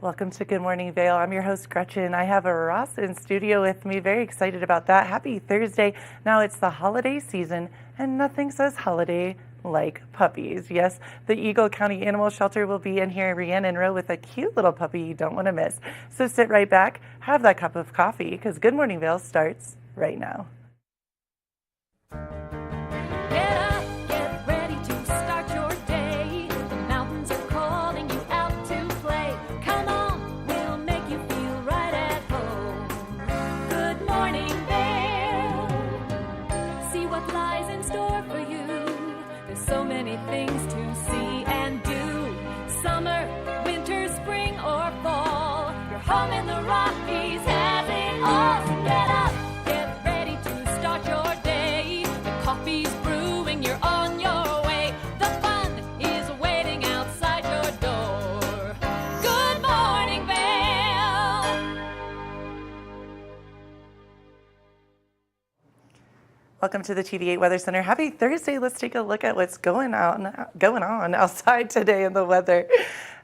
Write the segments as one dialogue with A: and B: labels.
A: Welcome to Good Morning Vail. I'm your host, Gretchen. I have a Ross in studio with me. Very excited about that. Happy Thursday. Now it's the holiday season, and nothing says holiday like puppies. Yes, the Eagle County Animal Shelter will be in here, Rhiannon Rowe, with a cute little puppy you don't want to miss. So sit right back, have that cup of coffee, because Good Morning Vail starts right now. Welcome to the TV8 Weather Center. Happy Thursday. Let's take a look at what's going on outside today in the weather.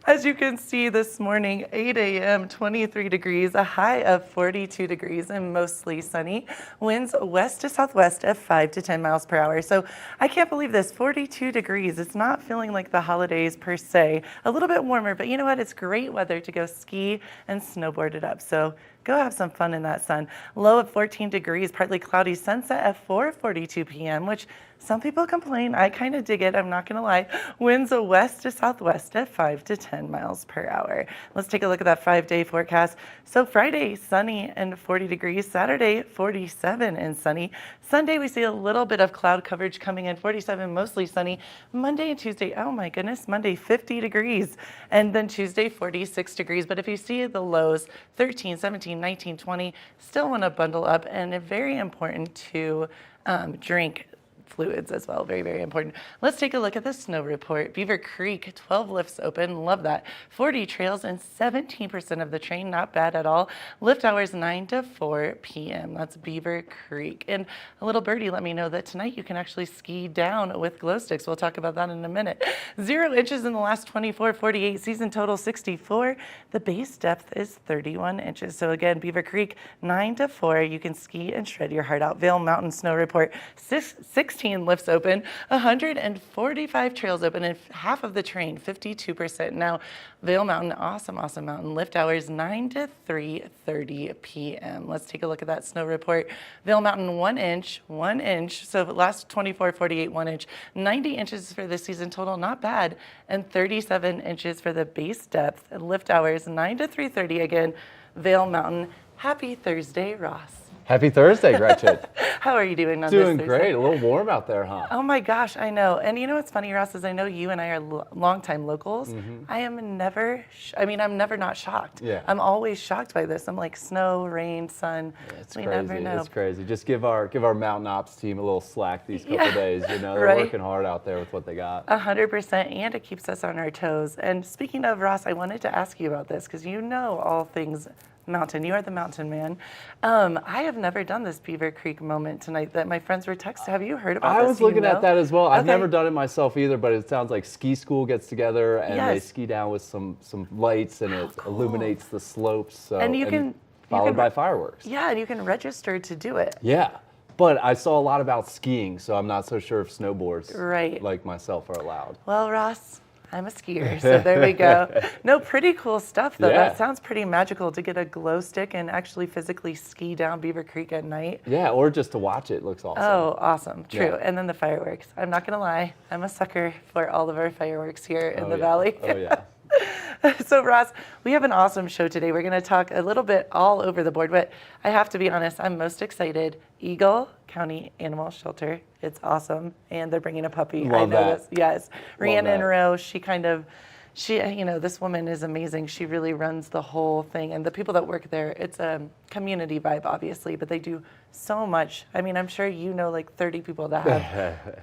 A: As you can see this morning, 8 a.m., 23 degrees, a high of 42 degrees and mostly sunny. Winds west to southwest at 5 to 10 miles per hour. So I can't believe this, 42 degrees. It's not feeling like the holidays per se. A little bit warmer, but you know what? It's great weather to go ski and snowboard it up. So go have some fun in that sun. Low of 14 degrees, partly cloudy, sunset at 4:42 p.m., which some people complain. I kind of dig it, I'm not going to lie. Winds west to southwest at 5 to 10 miles per hour. Let's take a look at that 5-day forecast. So Friday, sunny and 40 degrees. Saturday, 47 and sunny. Sunday, we see a little bit of cloud coverage coming in, 47, mostly sunny. Monday and Tuesday, oh my goodness, Monday, 50 degrees. And then Tuesday, 46 degrees. But if you see the lows, 13, 17, 19, 20, still want to bundle up, and very important to drink fluids as well. Very, very important. Let's take a look at the snow report. Beaver Creek, 12 lifts open. Love that. 40 trails and 17% of the train. Not bad at all. Lift hours 9 to 4 p.m. That's Beaver Creek. And a little birdie let me know that tonight you can actually ski down with glow sticks. We'll talk about that in a minute. 0 inches in the last 24, 48. Season total 64. The base depth is 31 inches. So again, Beaver Creek, 9 to 4. You can ski and shred your heart out. Vail Mountain snow report. 16 lifts open, 145 trails open, and half of the train, 52%. Now, Vail Mountain, awesome mountain. Lift hours 9 to 3:30 p.m. Let's take a look at that snow report. Vail Mountain, 1 inch. So last 24, 48, 1 inch. 90 inches for this season total, not bad. And 37 inches for the base depth. Lift hours 9 to 3:30 again. Vail Mountain. Happy Thursday, Ross.
B: Happy Thursday, Gretchen.
A: How are you doing on
B: Doing
A: this
B: great. A little warm out there, huh?
A: Oh my gosh, I know. And you know what's funny, Ross, is I know you and I are longtime locals. Mm-hmm. I'm never not shocked.
B: Yeah.
A: I'm always shocked by this. I'm like snow, rain, sun.
B: Yeah, it's
A: we
B: crazy.
A: never know.
B: It's crazy. Just give our mountain ops team a little slack these couple days. You know, they're
A: right.
B: working hard out there with what they got.
A: 100%, and it keeps us on our toes. And speaking of, Ross, I wanted to ask you about this because you know all things mountain. You are the mountain man. I have never done this Beaver Creek moment tonight that my friends were texting. Have you heard about this?
B: I was looking at that as well. I've
A: Okay.
B: never done it myself either, but it sounds like ski school gets together and they ski down with some lights and it illuminates the slopes. So,
A: and you can
B: followed by fireworks.
A: Yeah, and you can register to do it.
B: Yeah. But I saw a lot about skiing, so I'm not so sure if snowboards like myself are allowed.
A: Well, Ross, I'm a skier, so there we go. No, pretty cool stuff, though.
B: Yeah.
A: That sounds pretty magical to get a glow stick and actually physically ski down Beaver Creek at night.
B: Yeah, or just to watch it looks awesome.
A: Oh, awesome. True.
B: Yeah.
A: And then the fireworks. I'm not going to lie. I'm a sucker for all of our fireworks here in the valley.
B: Oh, yeah.
A: So, Ross, we have an awesome show today. We're going to talk a little bit all over the board, but I have to be honest, I'm most excited. Eagle County Animal Shelter. It's awesome. And they're bringing a puppy.
B: Love
A: I know
B: that.
A: this. Yes. Rhiannon
B: that.
A: Rowe, this woman is amazing. She really runs the whole thing. And the people that work there, it's a community vibe, obviously, but they do so much. I mean, I'm sure you know like 30 people that have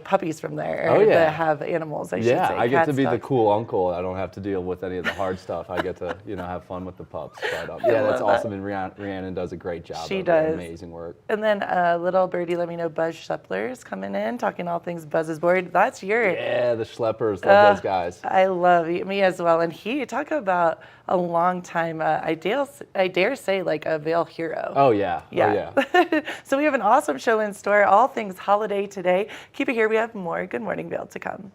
A: puppies from there.
B: Oh, yeah.
A: That have animals, I should say.
B: Yeah, I get to be the
A: dogs.
B: cool uncle. I don't have to deal with any of the hard stuff. I get to, have fun with the pups. But yeah, that's awesome. And Rhiannon does a great job.
A: She
B: of
A: does.
B: Amazing work.
A: And then little birdie, let me know, Buzz Schlepler's coming in, talking all things Buzz's board. That's your.
B: Yeah, the Schleppers, love those guys.
A: I love me as well. And talk about a long time, I dare say, like a Vail hero.
B: Oh, yeah.
A: Yeah.
B: Oh, yeah.
A: So we have an awesome show in store, all things holiday today. Keep it here. We have more Good Morning Vail to come.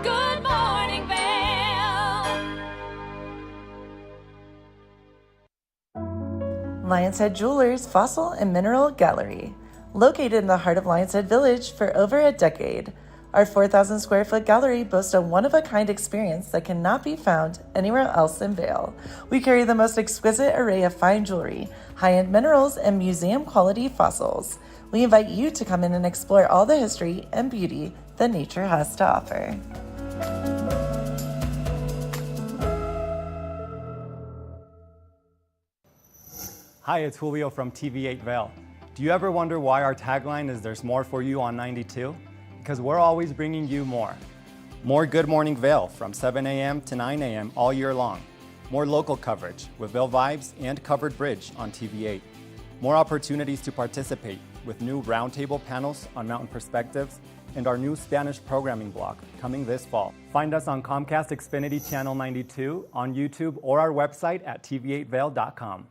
C: Good morning, Vail.
A: Lions Head Jewelers Fossil and Mineral Gallery. Located in the heart of Lions Head Village for over a decade, our 4,000 square foot gallery boasts a one-of-a-kind experience that cannot be found anywhere else in Vail. We carry the most exquisite array of fine jewelry, high-end minerals, and museum-quality fossils. We invite you to come in and explore all the history and beauty that nature has to offer.
D: Hi, it's Julio from TV8 Vail. Do you ever wonder why our tagline is "There's more for you on 92"? Because we're always bringing you more. More Good Morning Vail from 7 a.m. to 9 a.m. all year long. More local coverage with Vail Vibes and Covered Bridge on TV8. More opportunities to participate with new roundtable panels on mountain perspectives and our new Spanish programming block coming this fall. Find us on Comcast Xfinity Channel 92, on YouTube, or our website at tv8vail.com.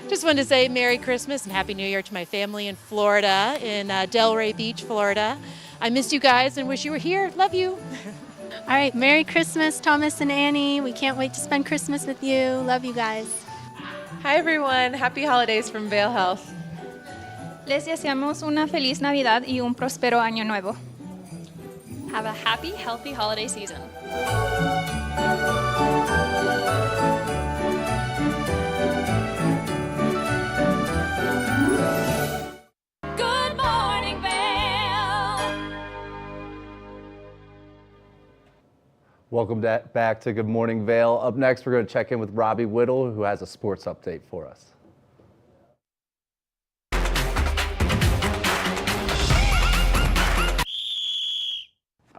E: Just wanted to say Merry Christmas and Happy New Year to my family in Florida, in Delray Beach, Florida. I missed you guys and wish you were here. Love you.
F: All right, Merry Christmas, Thomas and Annie. We can't wait to spend Christmas with you. Love you guys.
G: Hi everyone, happy holidays from Vail Health.
H: Les deseamos una feliz Navidad y un próspero año nuevo.
C: Have a happy, healthy holiday season. Good morning, Vail.
B: Welcome back to Good Morning Vail. Up next, we're going to check in with Robbie Whittle, who has a sports update for us.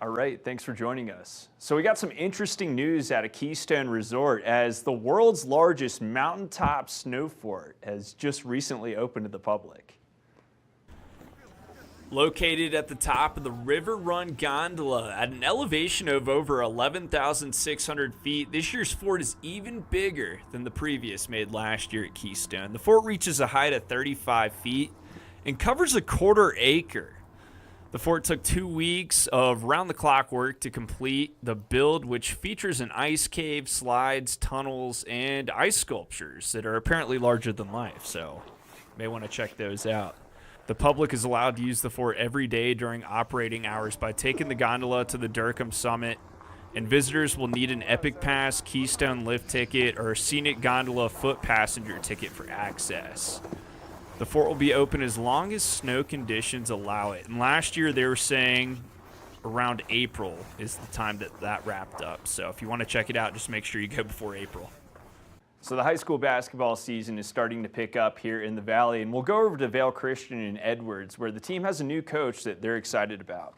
I: All right, thanks for joining us. So we got some interesting news out of Keystone Resort as the world's largest mountaintop snow fort has just recently opened to the public. Located at the top of the River Run Gondola at an elevation of over 11,600 feet, this year's fort is even bigger than the previous made last year at Keystone. The fort reaches a height of 35 feet and covers a quarter acre. The fort took 2 weeks of round-the-clock work to complete the build, which features an ice cave, slides, tunnels, and ice sculptures that are apparently larger than life, so you may want to check those out. The public is allowed to use the fort every day during operating hours by taking the gondola to the Durkham summit and visitors will need an Epic Pass, Keystone lift ticket, or Scenic Gondola foot passenger ticket for access. The fort will be open as long as snow conditions allow it. And last year they were saying around April is the time that wrapped up. So if you want to check it out, just make sure you go before April.
J: So the high school basketball season is starting to pick up here in the Valley, and we'll go over to Vail Christian and Edwards, where the team has a new coach that they're excited about.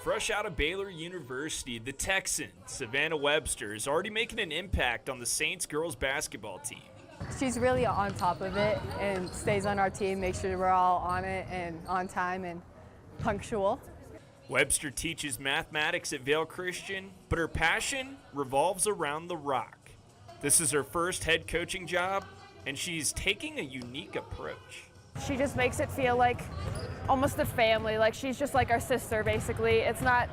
I: Fresh out of Baylor University, the Texan, Savannah Webster, is already making an impact on the Saints girls basketball team.
K: She's really on top of it and stays on our team, makes sure we're all on it and on time and punctual.
I: Webster teaches mathematics at Vail Christian, but her passion revolves around the rock. This is her first head coaching job, and she's taking a unique approach.
L: She just makes it feel like almost a family, like she's just like our sister, basically. It's not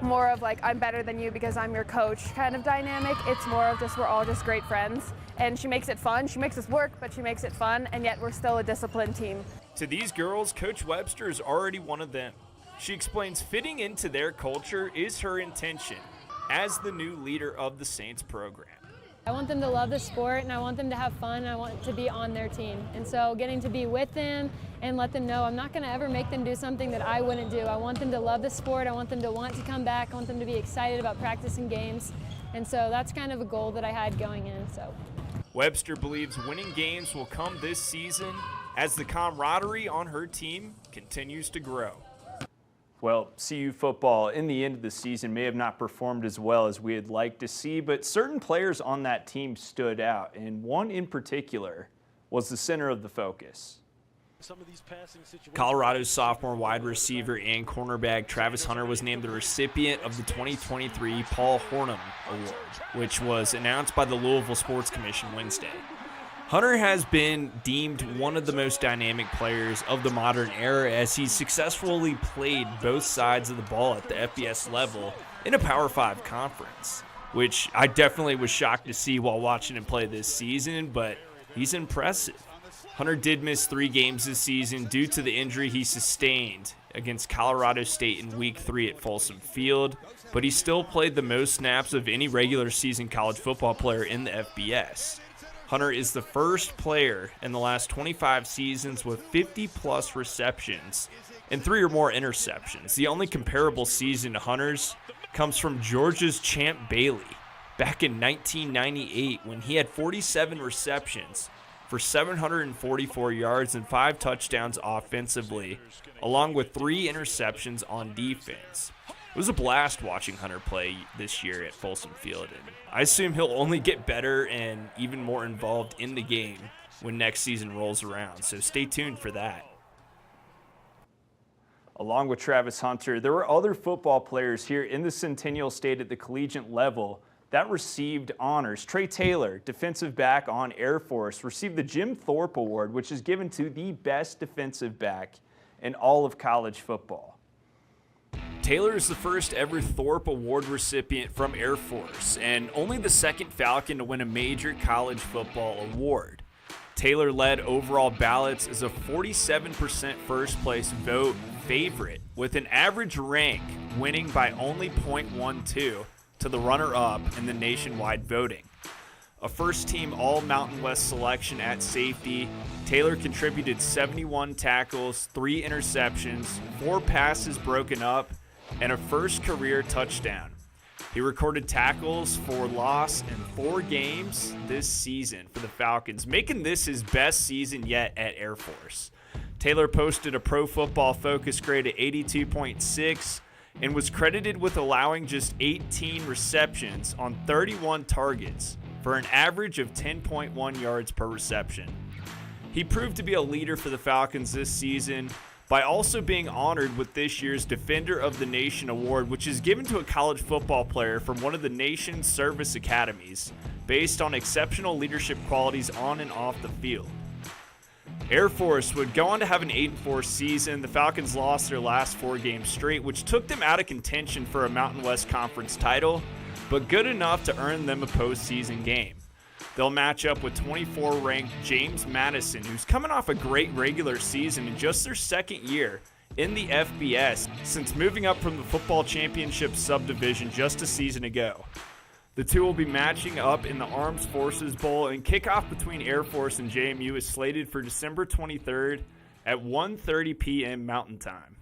L: more of like, I'm better than you because I'm your coach kind of dynamic. It's more of just, we're all just great friends. And she makes it fun. She makes us work, but she makes it fun, and yet we're still a disciplined team.
I: To these girls, Coach Webster is already one of them. She explains fitting into their culture is her intention as the new leader of the Saints program.
M: I want them to love the sport, and I want them to have fun, and I want to be on their team. And so getting to be with them and let them know I'm not going to ever make them do something that I wouldn't do. I want them to love the sport. I want them to want to come back. I want them to be excited about practicing games. And so that's kind of a goal that I had going in. So
I: Webster believes winning games will come this season as the camaraderie on her team continues to grow.
J: Well, CU football in the end of the season may have not performed as well as we would like to see, but certain players on that team stood out, and one in particular was the center of the focus.
I: Colorado's sophomore wide receiver and cornerback Travis Hunter was named the recipient of the 2023 Paul Hornum Award, which was announced by the Louisville Sports Commission Wednesday. Hunter has been deemed one of the most dynamic players of the modern era as he successfully played both sides of the ball at the FBS level in a Power 5 conference, which I definitely was shocked to see while watching him play this season, but he's impressive. Hunter did miss 3 games this season due to the injury he sustained against Colorado State in Week 3 at Folsom Field, but he still played the most snaps of any regular season college football player in the FBS. Hunter is the first player in the last 25 seasons with 50-plus receptions and 3 or more interceptions. The only comparable season to Hunter's comes from Georgia's Champ Bailey back in 1998 when he had 47 receptions for 744 yards and 5 touchdowns offensively, along with 3 interceptions on defense. It was a blast watching Hunter play this year at Folsom Field, and I assume he'll only get better and even more involved in the game when next season rolls around, so stay tuned for that.
J: Along with Travis Hunter, there were other football players here in the Centennial State at the collegiate level that received honors. Trey Taylor, defensive back on Air Force, received the Jim Thorpe Award, which is given to the best defensive back in all of college football.
I: Taylor is the first ever Thorpe Award recipient from Air Force and only the second Falcon to win a major college football award. Taylor led overall ballots as a 47% first place vote favorite with an average rank winning by only .12 to the runner-up in the nationwide voting. A first-team All-Mountain West selection at safety, Taylor contributed 71 tackles, 3 interceptions, 4 passes broken up, and a first career touchdown. He recorded tackles for loss in 4 games this season for the Falcons, making this his best season yet at Air Force. Taylor posted a Pro Football Focus grade of 82.6 and was credited with allowing just 18 receptions on 31 targets for an average of 10.1 yards per reception. He proved to be a leader for the Falcons this season by also being honored with this year's Defender of the Nation Award, which is given to a college football player from one of the nation's service academies based on exceptional leadership qualities on and off the field. Air Force would go on to have an 8-4 season. The Falcons lost their last 4 games straight, which took them out of contention for a Mountain West Conference title, but good enough to earn them a postseason game. They'll match up with 24-ranked James Madison, who's coming off a great regular season in just their second year in the FBS since moving up from the football championship subdivision just a season ago. The two will be matching up in the Armed Forces Bowl, and kickoff between Air Force and JMU is slated for December 23rd at 1:30 p.m. Mountain Time.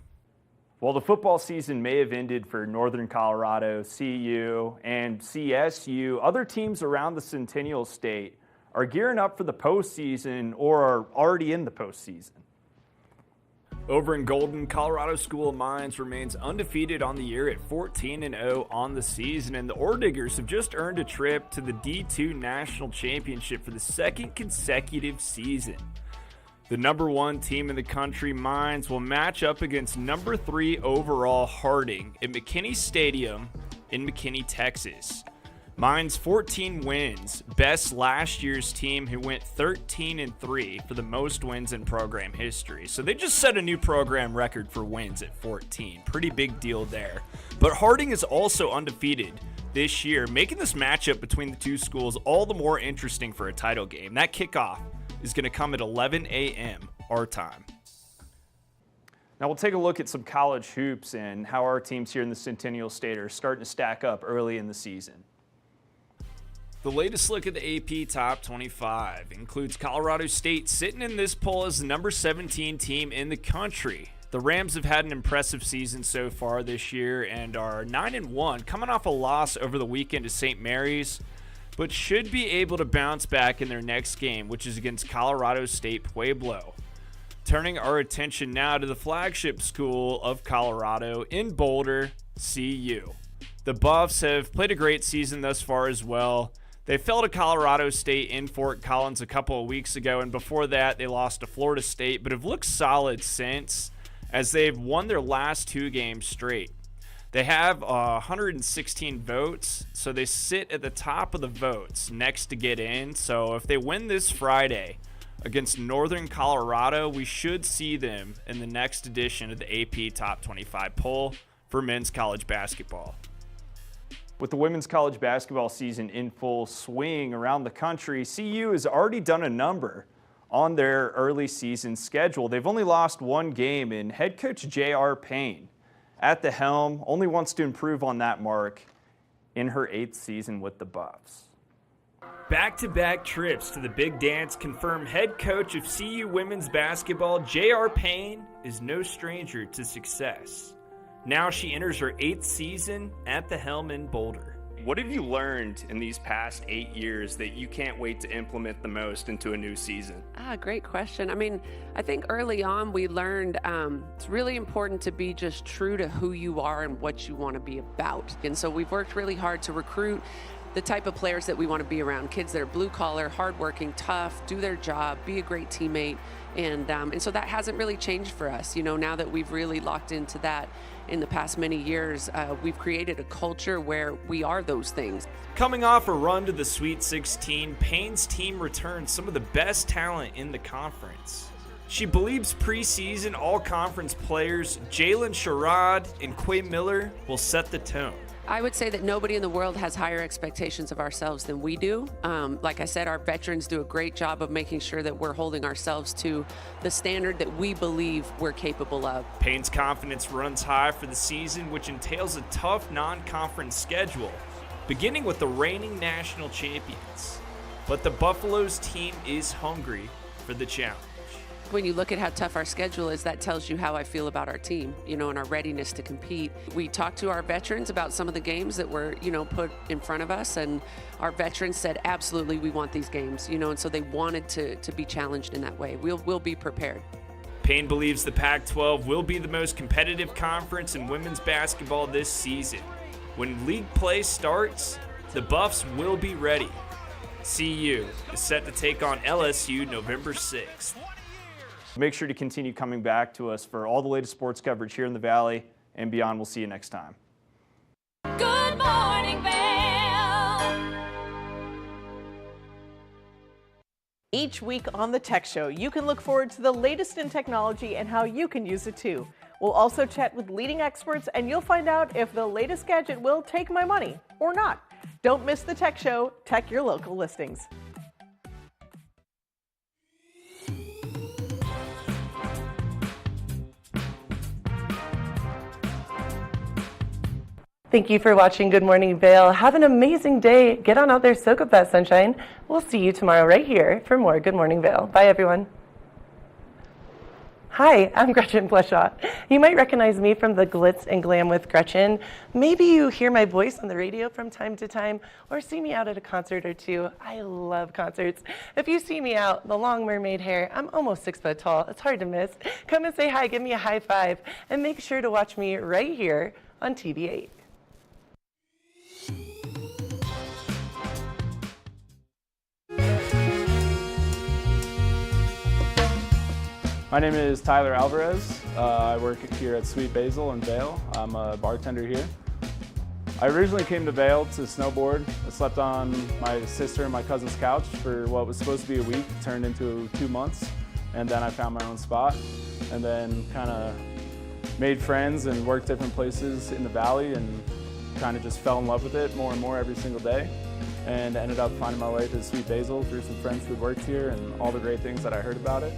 J: While the football season may have ended for Northern Colorado, CU, and CSU, other teams around the Centennial State are gearing up for the postseason or are already in the postseason.
I: Over in Golden, Colorado School of Mines remains undefeated on the year at 14-0 on the season, and the Orediggers have just earned a trip to the D2 National Championship for the second consecutive season. The number 1 team in the country, Mines, will match up against number 3 overall Harding at McKinney Stadium in McKinney, Texas. Mines 14 wins, best last year's team who went 13-3 for the most wins in program history. So they just set a new program record for wins at 14. Pretty big deal there. But Harding is also undefeated this year, making this matchup between the two schools all the more interesting for a title game. That kickoff is going to come at 11 a.m. our time.
J: Now we'll take a look at some college hoops and how our teams here in the Centennial State are starting to stack up early in the season.
I: The latest look at the AP Top 25 includes Colorado State sitting in this poll as the number 17 team in the country. The Rams have had an impressive season so far this year and are 9-1, coming off a loss over the weekend to St. Mary's, but should be able to bounce back in their next game, which is against Colorado State Pueblo. Turning our attention now to the flagship school of Colorado in Boulder, CU. The Buffs have played a great season thus far as well. They fell to Colorado State in Fort Collins a couple of weeks ago, and before that they lost to Florida State, but have looked solid since as they've won their last 2 games straight. They have 116 votes, so they sit at the top of the votes next to get in. So if they win this Friday against Northern Colorado, we should see them in the next edition of the AP Top 25 poll for men's college basketball.
J: With the women's college basketball season in full swing around the country, CU has already done a number on their early season schedule. They've only lost 1 game, and head coach J.R. Payne at the helm only wants to improve on that mark in her 8th season with the Buffs.
I: Back-to-back trips to the big dance confirm head coach of CU women's basketball J.R. Payne is no stranger to success. Now she enters her 8th season at the helm in Boulder. What have you learned in these past 8 years that you can't wait to implement the most into a new season?
N: Great question. I mean, I think early on we learned it's really important to be just true to who you are and what you want to be about. And so we've worked really hard to recruit the type of players that we want to be around, kids that are blue collar, hardworking, tough, do their job, be a great teammate. And so that hasn't really changed for us. You know, now that we've really locked into that in the past many years, we've created a culture where we are those things.
I: Coming off a run to the Sweet 16, Payne's team returned some of the best talent in the conference. She believes preseason all-conference players Jalen Sherrod and Quay Miller will set the tone.
N: I would say that nobody in the world has higher expectations of ourselves than we do. Like I said, our veterans do a great job of making sure that we're holding ourselves to the standard that we believe we're capable of.
I: Payne's confidence runs high for the season, which entails a tough non-conference schedule, beginning with the reigning national champions. But the Buffaloes team is hungry for the challenge.
N: When you look at how tough our schedule is, that tells you how I feel about our team, you know, and our readiness to compete. We talked to our veterans about some of the games that were, you know, put in front of us, and our veterans said, absolutely, we want these games, you know, and so they wanted to be challenged in that way. We'll be prepared.
I: Payne believes the Pac-12 will be the most competitive conference in women's basketball this season. When league play starts, the Buffs will be ready. CU is set to take on LSU November 6th.
J: Make sure to continue coming back to us for all the latest sports coverage here in the Valley and beyond. We'll see you next time.
O: Good morning, Vail.
P: Each week on the Tech Show, you can look forward to the latest in technology and how you can use it too. We'll also chat with leading experts, and you'll find out if the latest gadget will take my money or not. Don't miss the Tech Show. Tech your local listings.
A: Thank you for watching Good Morning Vail. Have an amazing day. Get on out there, soak up that sunshine. We'll see you tomorrow right here for more Good Morning Vail. Bye, everyone. Hi, I'm Gretchen Bleshaw. You might recognize me from the Glitz and Glam with Gretchen. Maybe you hear my voice on the radio from time to time or see me out at a concert or two. I love concerts. If you see me out, the long mermaid hair, I'm almost 6 foot tall. It's hard to miss. Come and say hi, give me a high five, and make sure to watch me right here on TV8.
J: My name is Tyler Alvarez. I work here at Sweet Basil in Vail. I'm a bartender here. I originally came to Vail to snowboard. I slept on my sister and my cousin's couch for what was supposed to be a week, turned into 2 months, and then I found my own spot, and then kind of made friends and worked different places in the valley and kind of just fell in love with it more and more every single day, and ended up finding my way to Sweet Basil through some friends who worked here and all the great things that I heard about it.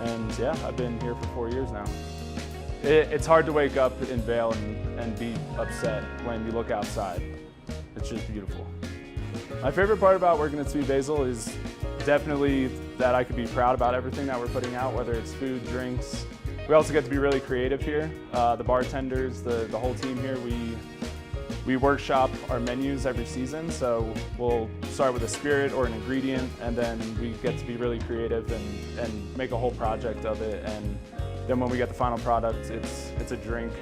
J: And yeah, I've been here for 4 years now. It's hard to wake up in Vail and be upset when you look outside. It's just beautiful. My favorite part about working at Sweet Basil is definitely that I could be proud about everything that we're putting out, whether it's food, drinks. We also get to be really creative here. The bartenders, the whole team here, we workshop our menus every season, so we'll start with a spirit or an ingredient, and then we get to be really creative and make a whole project of it. And then when we get the final product, it's a drink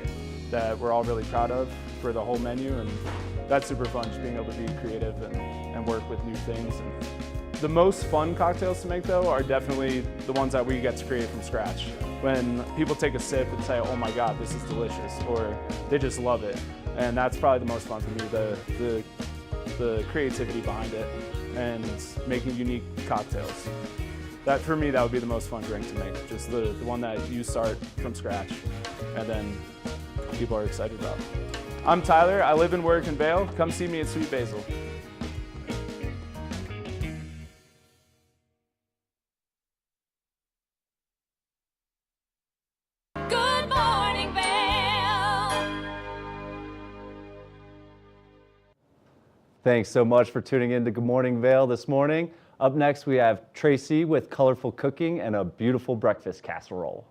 J: that we're all really proud of for the whole menu, and that's super fun, just being able to be creative and work with new things. And the most fun cocktails to make, though, are definitely the ones that we get to create from scratch. When people take a sip and say, oh my God, this is delicious, or they just love it. And that's probably the most fun for me, the creativity behind it and making unique cocktails. That, for me, that would be the most fun drink to make, just the one that you start from scratch and then people are excited about. I'm Tyler, I live and work in Vail. Come see me at Sweet Basil.
O: Good morning, Vail.
B: Thanks so much for tuning in to Good Morning Vail this morning. Up next, we have Tracy with colorful cooking and a beautiful breakfast casserole.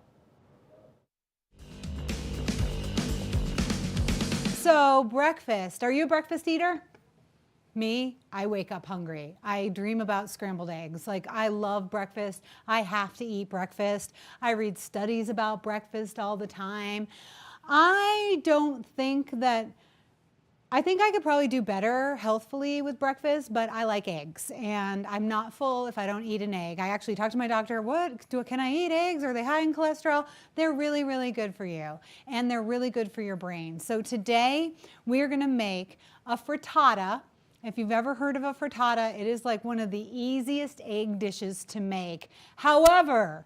Q: So breakfast, are you a breakfast eater? Me, I wake up hungry. I dream about scrambled eggs. Like, I love breakfast. I have to eat breakfast. I read studies about breakfast all the time. I think I could probably do better healthfully with breakfast, but I like eggs, and I'm not full if I don't eat an egg. I actually talked to my doctor, can I eat eggs? Are they high in cholesterol? They're really, really good for you, and they're really good for your brain. So today, we're gonna make a frittata. If you've ever heard of a frittata, it is like one of the easiest egg dishes to make. However,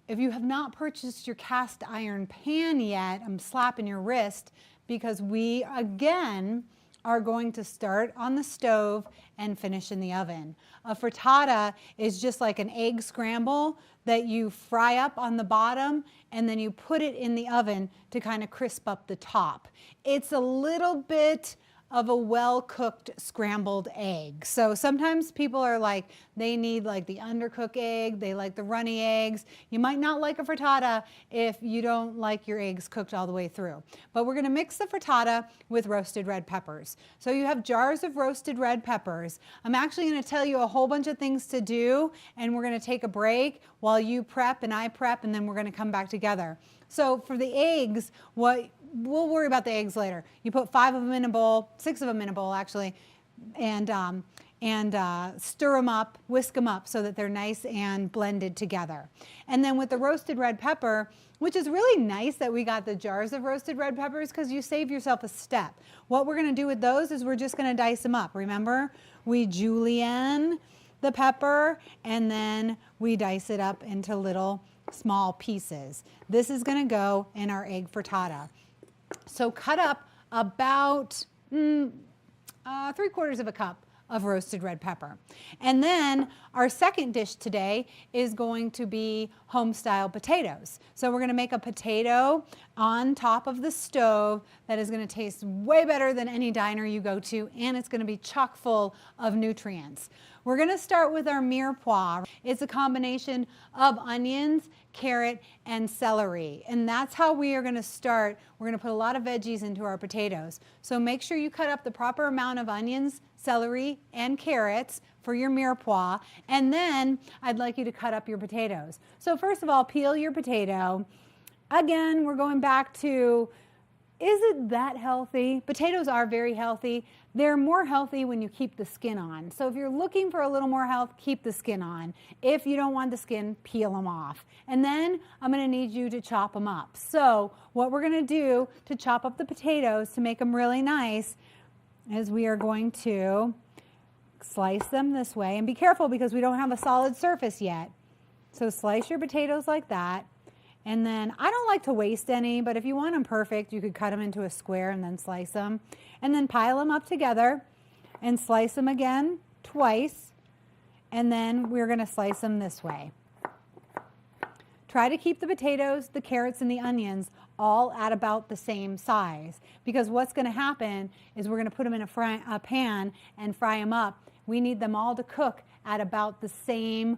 Q: if you have not purchased your cast iron pan yet, I'm slapping your wrist, because we, again, are going to start on the stove and finish in the oven. A frittata is just like an egg scramble that you fry up on the bottom and then you put it in the oven to kind of crisp up the top. It's a little bit of a well-cooked scrambled egg. So sometimes people are like, they need like the undercooked egg, they like the runny eggs. You might not like a frittata if you don't like your eggs cooked all the way through. But we're gonna mix the frittata with roasted red peppers. So you have jars of roasted red peppers. I'm actually gonna tell you a whole bunch of things to do, and we're gonna take a break while you prep and I prep, and then we're gonna come back together. So for the eggs, we'll worry about the eggs later. You put 5 of them in a bowl, 6 of them in a bowl actually, and stir them up, whisk them up so that they're nice and blended together. And then with the roasted red pepper, which is really nice that we got the jars of roasted red peppers because you save yourself a step. What we're gonna do with those is we're just gonna dice them up. Remember, we julienne the pepper and then we dice it up into little small pieces. This is gonna go in our egg frittata. So cut up about 3/4 of a cup of roasted red pepper. And then our second dish today is going to be home-style potatoes. So we're gonna make a potato on top of the stove that is going to taste way better than any diner you go to, and it's going to be chock full of nutrients. We're going to start with our mirepoix. It's a combination of onions, carrot, and celery, and that's how we are going to start. We're going to put a lot of veggies into our potatoes. So make sure you cut up the proper amount of onions, celery, and carrots for your mirepoix, and then I'd like you to cut up your potatoes. So first of all, peel your potato. Again, we're going back to, is it that healthy? Potatoes are very healthy. They're more healthy when you keep the skin on. So if you're looking for a little more health, keep the skin on. If you don't want the skin, peel them off. And then I'm going to need you to chop them up. So what we're going to do to chop up the potatoes to make them really nice is we are going to slice them this way. And be careful because we don't have a solid surface yet. So slice your potatoes like that. And then I don't like to waste any, but if you want them perfect, you could cut them into a square and then slice them. And then pile them up together and slice them again twice. And then we're going to slice them this way. Try to keep the potatoes, the carrots, and the onions all at about the same size, because what's going to happen is we're going to put them in a pan and fry them up. We need them all to cook at about the same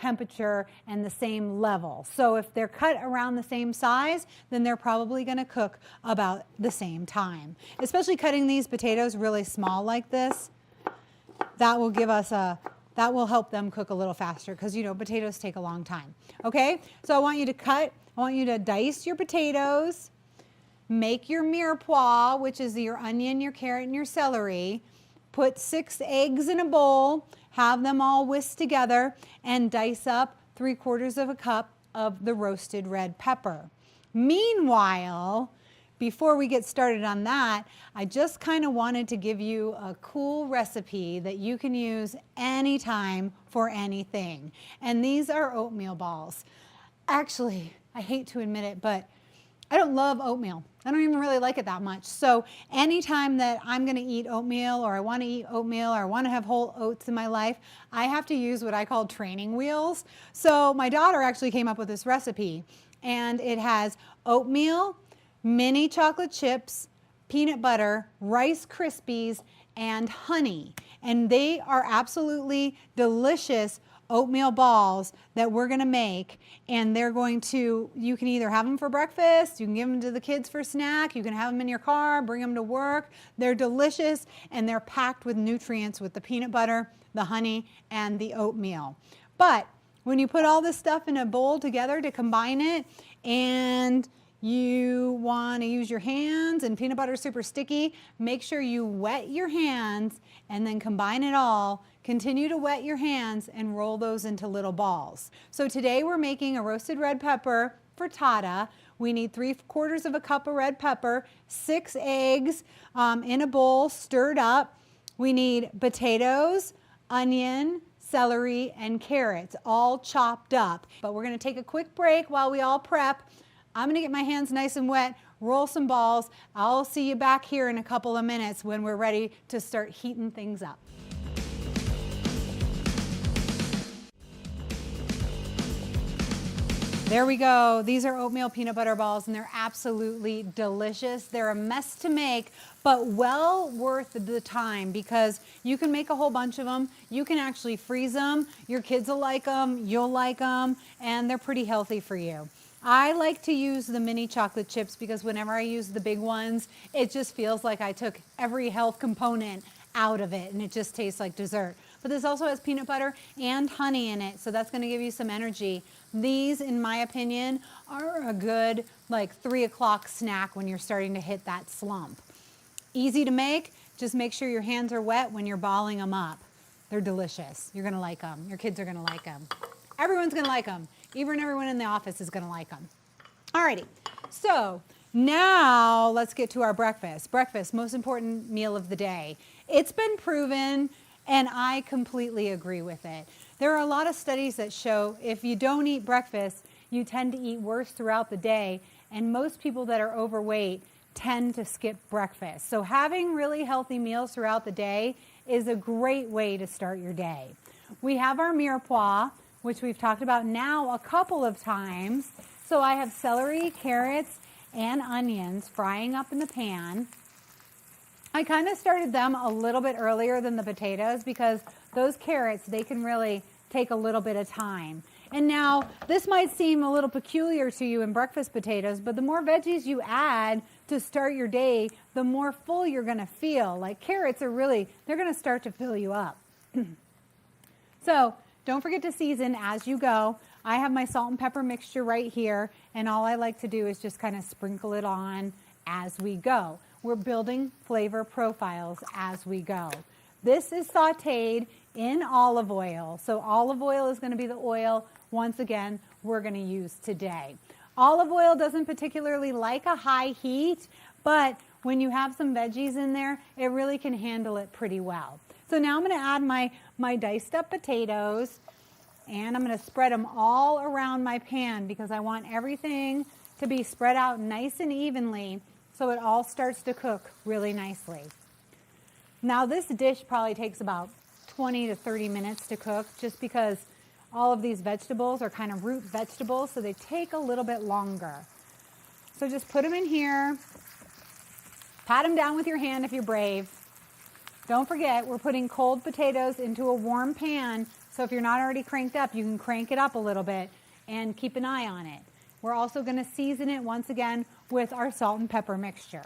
Q: temperature and the same level. So if they're cut around the same size, then they're probably going to cook about the same time. Especially cutting these potatoes really small like this, that will give us that will help them cook a little faster, because you know potatoes take a long time. Okay, so I want you to dice your potatoes, make your mirepoix, which is your onion, your carrot, and your celery. Put 6 eggs in a bowl, have them all whisked together, and dice up 3/4 cup of the roasted red pepper. Meanwhile, before we get started on that, I just kind of wanted to give you a cool recipe that you can use anytime for anything. And these are oatmeal balls. Actually, I hate to admit it, but I don't love oatmeal. I don't even really like it that much. So anytime that I'm going to eat oatmeal, or I want to eat oatmeal, or I want to have whole oats in my life, I have to use what I call training wheels. So my daughter actually came up with this recipe, and it has oatmeal, mini chocolate chips, peanut butter, Rice Krispies, and honey. And they are absolutely delicious oatmeal balls that we're going to make, and they're going to, you can either have them for breakfast, you can give them to the kids for snack, you can have them in your car, bring them to work. They're delicious, and they're packed with nutrients with the peanut butter, the honey, and the oatmeal. But when you put all this stuff in a bowl together to combine it, and you want to use your hands, and peanut butter is super sticky, make sure you wet your hands and then combine it all. Continue to wet your hands and roll those into little balls. So today we're making a roasted red pepper frittata. We need 3/4 cup of red pepper, 6 eggs in a bowl stirred up. We need potatoes, onion, celery, and carrots all chopped up. But we're going to take a quick break while we all prep. I'm going to get my hands nice and wet, roll some balls. I'll see you back here in a couple of minutes when we're ready to start heating things up. There we go. These are oatmeal peanut butter balls, and they're absolutely delicious. They're a mess to make, but well worth the time, because you can make a whole bunch of them. You can actually freeze them. Your kids will like them. You'll like them, and they're pretty healthy for you. I like to use the mini chocolate chips because whenever I use the big ones, it just feels like I took every health component out of it, and it just tastes like dessert. But this also has peanut butter and honey in it, so that's going to give you some energy. These, in my opinion, are a good like 3 o'clock snack when you're starting to hit that slump. Easy to make. Just make sure your hands are wet when you're balling them up. They're delicious. You're going to like them. Your kids are going to like them. Everyone's going to like them. Even everyone in the office is going to like them. Alrighty. So now let's get to our breakfast. Breakfast, most important meal of the day. It's been proven, and I completely agree with it. There are a lot of studies that show if you don't eat breakfast, you tend to eat worse throughout the day, and most people that are overweight tend to skip breakfast. So having really healthy meals throughout the day is a great way to start your day. We have our mirepoix, which we've talked about now a couple of times. So I have celery, carrots, and onions frying up in the pan. I kind of started them a little bit earlier than the potatoes because those carrots, they can really take a little bit of time. And now this might seem a little peculiar to you in breakfast potatoes, but the more veggies you add to start your day, the more full you're going to feel. Like carrots are really, they're going to start to fill you up. So don't forget to season as you go. I have my salt and pepper mixture right here, and all I like to do is just kind of sprinkle it on as we go. We're building flavor profiles as we go. This is sauteed in olive oil. So olive oil is going to be the oil, once again, we're going to use today. Olive oil doesn't particularly like a high heat, but when you have some veggies in there, it really can handle it pretty well. So now I'm going to add my diced up potatoes, and I'm going to spread them all around my pan because I want everything to be spread out nice and evenly so it all starts to cook really nicely. Now this dish probably takes about 20 to 30 minutes to cook just because all of these vegetables are kind of root vegetables, so they take a little bit longer. So just put them in here, pat them down with your hand if you're brave. Don't forget, we're putting cold potatoes into a warm pan, so if you're not already cranked up, you can crank it up a little bit and keep an eye on it. We're also going to season it once again with our salt and pepper mixture.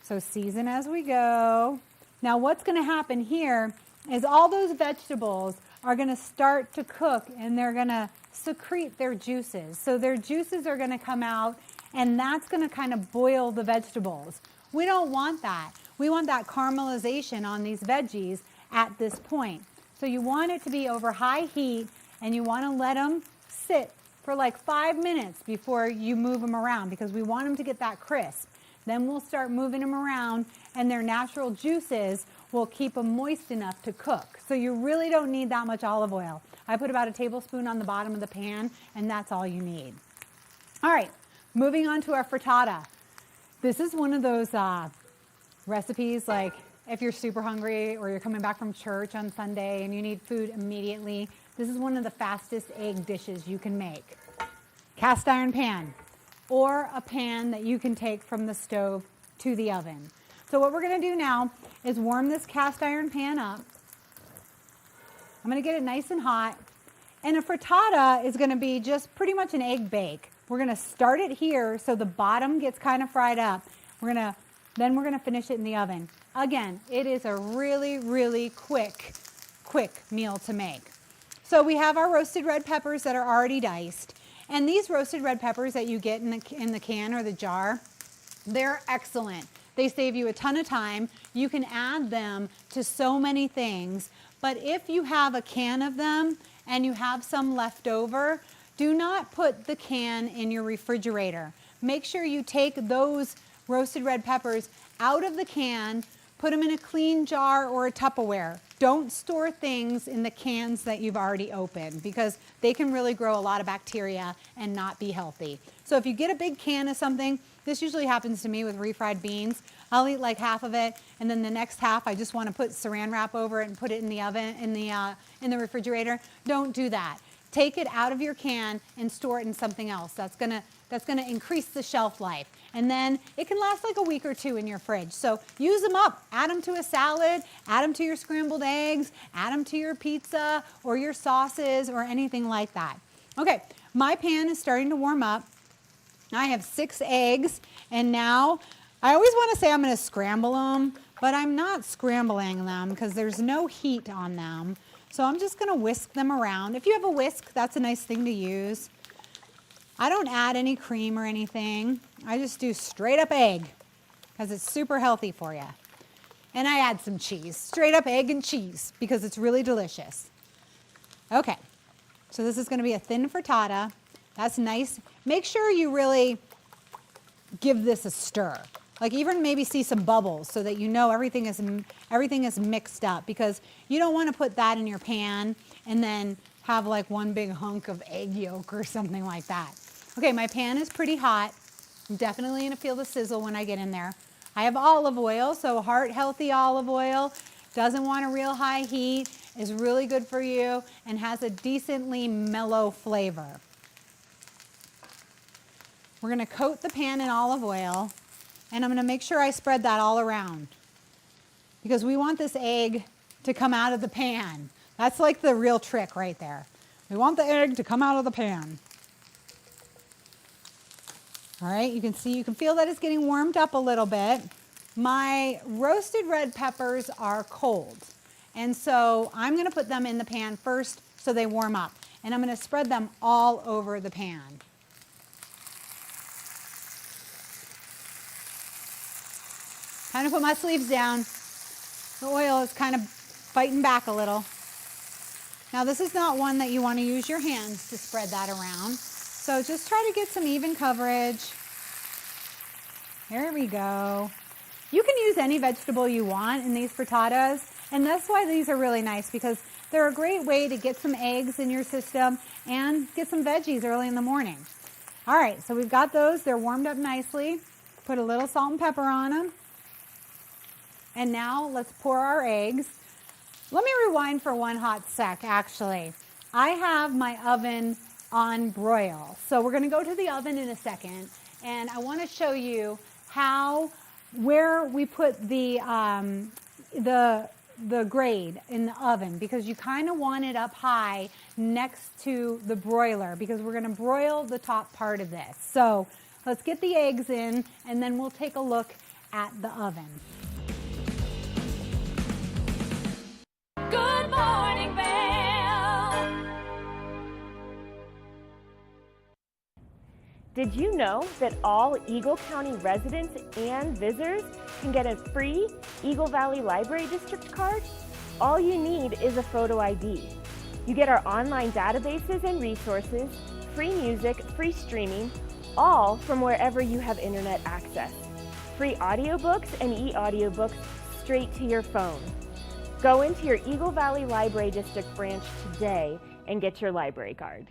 Q: So season as we go. Now what's going to happen here is all those vegetables are going to start to cook and they're going to secrete their juices. So their juices are going to come out and that's going to kind of boil the vegetables. We don't want that. We want that caramelization on these veggies at this point. So you want it to be over high heat and you want to let them sit for like 5 minutes before you move them around because we want them to get that crisp. Then we'll start moving them around and their natural juices will keep them moist enough to cook. So you really don't need that much olive oil. I put about a tablespoon on the bottom of the pan and that's all you need. All right, moving on to our frittata. This is one of those recipes like if you're super hungry or you're coming back from church on Sunday and you need food immediately, this is one of the fastest egg dishes you can make. Cast iron pan or a pan that you can take from the stove to the oven. So what we're going to do now is warm this cast iron pan up. I'm going to get it nice and hot. And a frittata is going to be just pretty much an egg bake. We're going to start it here so the bottom gets kind of fried up. Then we're going to finish it in the oven. Again, it is a really, really quick meal to make. So we have our roasted red peppers that are already diced. And these roasted red peppers that you get in the can or the jar, they're excellent. They save you a ton of time. You can add them to so many things. But if you have a can of them and you have some left over, do not put the can in your refrigerator. Make sure you take those roasted red peppers out of the can, put them in a clean jar or a Tupperware. Don't store things in the cans that you've already opened because they can really grow a lot of bacteria and not be healthy. So if you get a big can of something, this usually happens to me with refried beans. I'll eat like half of it, and then the next half I just want to put saran wrap over it and put it in the oven, in the refrigerator. Don't do that. Take it out of your can and store it in something else. That's gonna increase the shelf life. And then it can last like a week or two in your fridge. So use them up. Add them to a salad, add them to your scrambled eggs, add them to your pizza or your sauces or anything like that. Okay, my pan is starting to warm up. I have 6 eggs, and now I always want to say I'm going to scramble them, but I'm not scrambling them because there's no heat on them. So I'm just going to whisk them around. If you have a whisk, that's a nice thing to use. I don't add any cream or anything. I just do straight up egg because it's super healthy for you. And I add some cheese, straight up egg and cheese because it's really delicious. Okay, so this is going to be a thin frittata. That's nice. Make sure you really give this a stir. Like even maybe see some bubbles so that you know everything is mixed up because you don't want to put that in your pan and then have like one big hunk of egg yolk or something like that. Okay, my pan is pretty hot. I'm definitely going to feel the sizzle when I get in there. I have olive oil, so heart-healthy olive oil. Doesn't want a real high heat, is really good for you, and has a decently mellow flavor. We're going to coat the pan in olive oil, and I'm going to make sure I spread that all around because we want this egg to come out of the pan. That's like the real trick right there. We want the egg to come out of the pan. All right, you can feel that it's getting warmed up a little bit. My roasted red peppers are cold, and so I'm going to put them in the pan first so they warm up, and I'm going to spread them all over the pan. Kind of put my sleeves down. The oil is kind of fighting back a little. Now this is not one that you want to use your hands to spread that around. So just try to get some even coverage. There we go. You can use any vegetable you want in these frittatas, and that's why these are really nice because they're a great way to get some eggs in your system and get some veggies early in the morning. All right, so we've got those. They're warmed up nicely. Put a little salt and pepper on them. And now let's pour our eggs. Let me rewind for one hot sec, actually. I have my oven on broil. So we're gonna go to the oven in a second, and I wanna show you where we put the grate in the oven, because you kind of want it up high next to the broiler because we're gonna broil the top part of this. So let's get the eggs in, and then we'll take a look at the oven.
O: Good morning, Vail.
R: Did you know that all Eagle County residents and visitors can get a free Eagle Valley Library District card? All you need is a photo ID. You get our online databases and resources, free music, free streaming, all from wherever you have internet access. Free audiobooks and e-audiobooks straight to your phone. Go into your Eagle Valley Library District branch today and get your library card.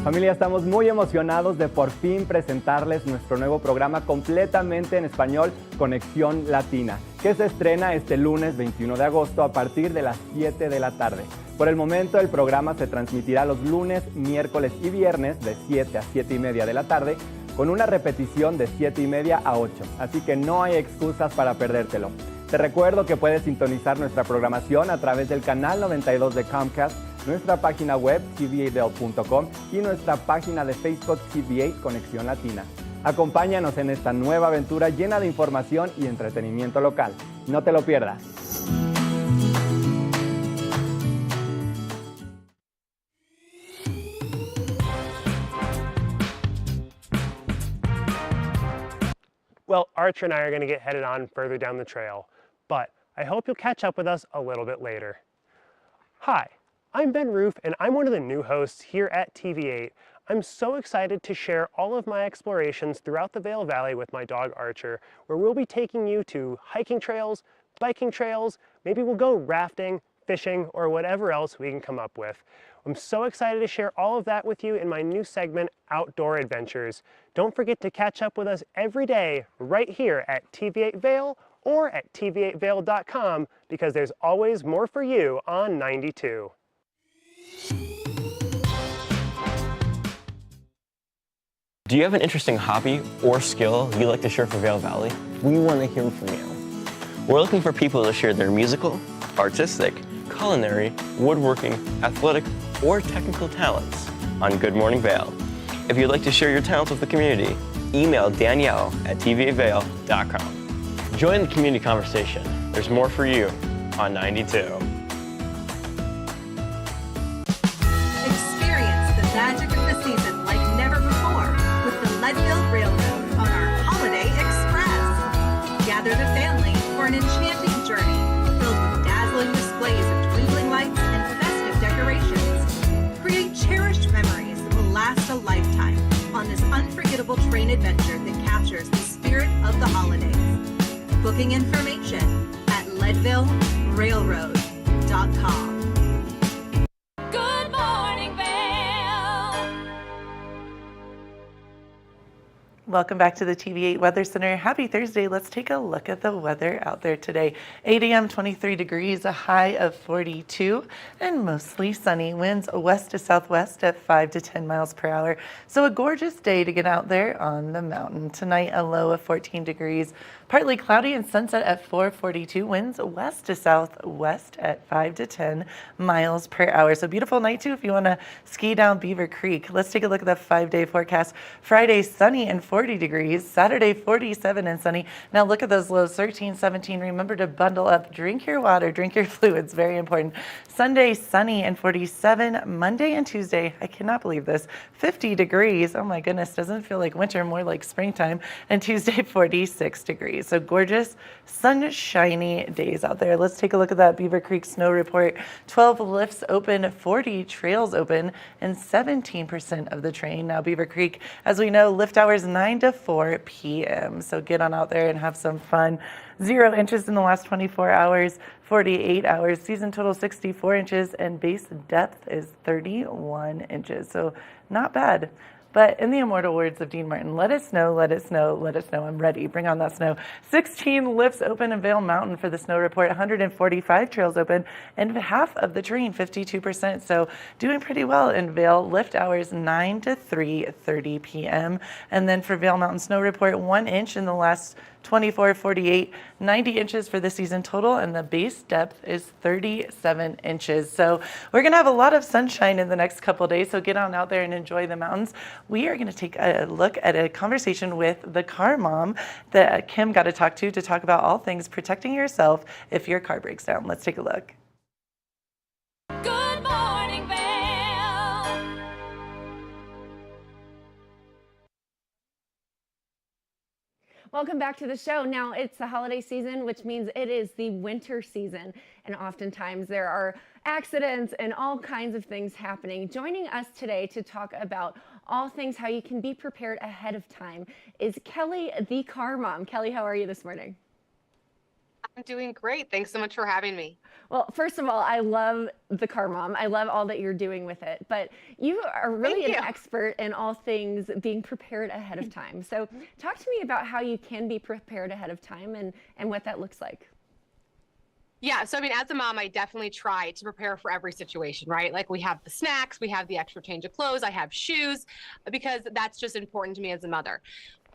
D: Familia, estamos muy emocionados de por fin presentarles nuestro nuevo programa completamente en español, Conexión Latina, que se estrena este lunes 21 de agosto a partir de las 7 de la tarde. Por el momento, el programa se transmitirá los lunes, miércoles y viernes de 7 a 7 y media de la tarde, con una repetición de 7 y media a 8, así que no hay excusas para perdértelo. Te recuerdo que puedes sintonizar nuestra programación a través del canal 92 de Comcast, nuestra página web tv8vail.com y nuestra página de Facebook TV8 Conexión Latina. Acompáñanos en esta nueva aventura llena de información y entretenimiento local. No te lo pierdas.
S: Well, Archer and I are going to get headed on further down the trail, but I hope you'll catch up with us a little bit later. Hi, I'm Ben Roof, and I'm one of the new hosts here at TV8. I'm so excited to share all of my explorations throughout the Vail Valley with my dog Archer, where we'll be taking you to hiking trails, biking trails, maybe we'll go rafting, fishing, or whatever else we can come up with. I'm so excited to share all of that with you in my new segment, Outdoor Adventures. Don't forget to catch up with us every day right here at TV8 Vail or at tv8vail.com because there's always more for you on 92.
T: Do you have an interesting hobby or skill you'd like to share for Vail Valley? We want to hear from you. We're looking for people to share their musical, artistic, culinary, woodworking, athletic, or technical talents on Good Morning Vail. If you'd like to share your talents with the community, email Danielle at tv8vail.com. Join the community conversation. There's more for you on 92.
U: Experience the magic of the season like never before with the Leadville Railroad on our Holiday Express. Gather the family for an enchanting journey filled with dazzling displays of twinkling lights and festive decorations. Create cherished memories that will last a lifetime on this unforgettable train adventure that captures the spirit of the holidays. Booking information at leadvillerailroad.com.
O: Good morning, Vail.
A: Welcome back to the TV8 Weather Center. Happy Thursday. Let's take a look at the weather out there today. 8 a.m., 23 degrees, a high of 42, and mostly sunny. Winds west to southwest at 5 to 10 miles per hour. So a gorgeous day to get out there on the mountain. Tonight, a low of 14 degrees, partly cloudy and sunset at 4:42. Winds west to southwest at 5 to 10 miles per hour. So beautiful night too if you want to ski down Beaver Creek. Let's take a look at the 5-day forecast. Friday, sunny and 40 degrees. Saturday, 47 and sunny. Now look at those lows, 13, 17. Remember to bundle up, drink your water, drink your fluids, very important. Sunday, sunny and 47. Monday and Tuesday, I cannot believe this, 50 degrees. Oh my goodness, doesn't feel like winter, more like springtime. And Tuesday, 46 degrees. So gorgeous, sunshiny days out there. Let's take a look at that Beaver Creek snow report. 12 lifts open, 40 trails open, and 17% of the train. Now Beaver Creek, as we know, lift hours 9 to 4 p.m. So get on out there and have some fun. 0 inches in the last 24 hours, 48 hours. Season total 64 inches, and base depth is 31 inches. So not bad. But in the immortal words of Dean Martin, let it snow, let it snow, let it snow. I'm ready. Bring on that snow. 16 lifts open in Vail Mountain for the snow report. 145 trails open, and half of the train, 52%. So doing pretty well in Vail. Lift hours 9 to 3:30 p.m. And then for Vail Mountain snow report, 1 inch in the last 24, 48, 90 inches for the season total, and the base depth is 37 inches. So we're going to have a lot of sunshine in the next couple days, so get on out there and enjoy the mountains. We are going to take a look at a conversation with the car mom that Kim got to talk about all things protecting yourself if your car breaks down. Let's take a look.
O: Good morning, Vail.
E: Welcome back to the show. Now it's the holiday season, which means it is the winter season. And oftentimes there are accidents and all kinds of things happening. Joining us today to talk about all things how you can be prepared ahead of time is Kelly, the car mom. Kelly, how are you this morning?
V: I'm doing great. Thanks so much for having me.
E: Well, first of all, I love the car mom. I love all that you're doing with it. But you are really an expert in all things being prepared ahead of time. So talk to me about how you can be prepared ahead of time and what that looks like.
V: Yeah, so I mean, as a mom, I definitely try to prepare for every situation, right? Like we have the snacks, we have the extra change of clothes, I have shoes, because that's just important to me as a mother.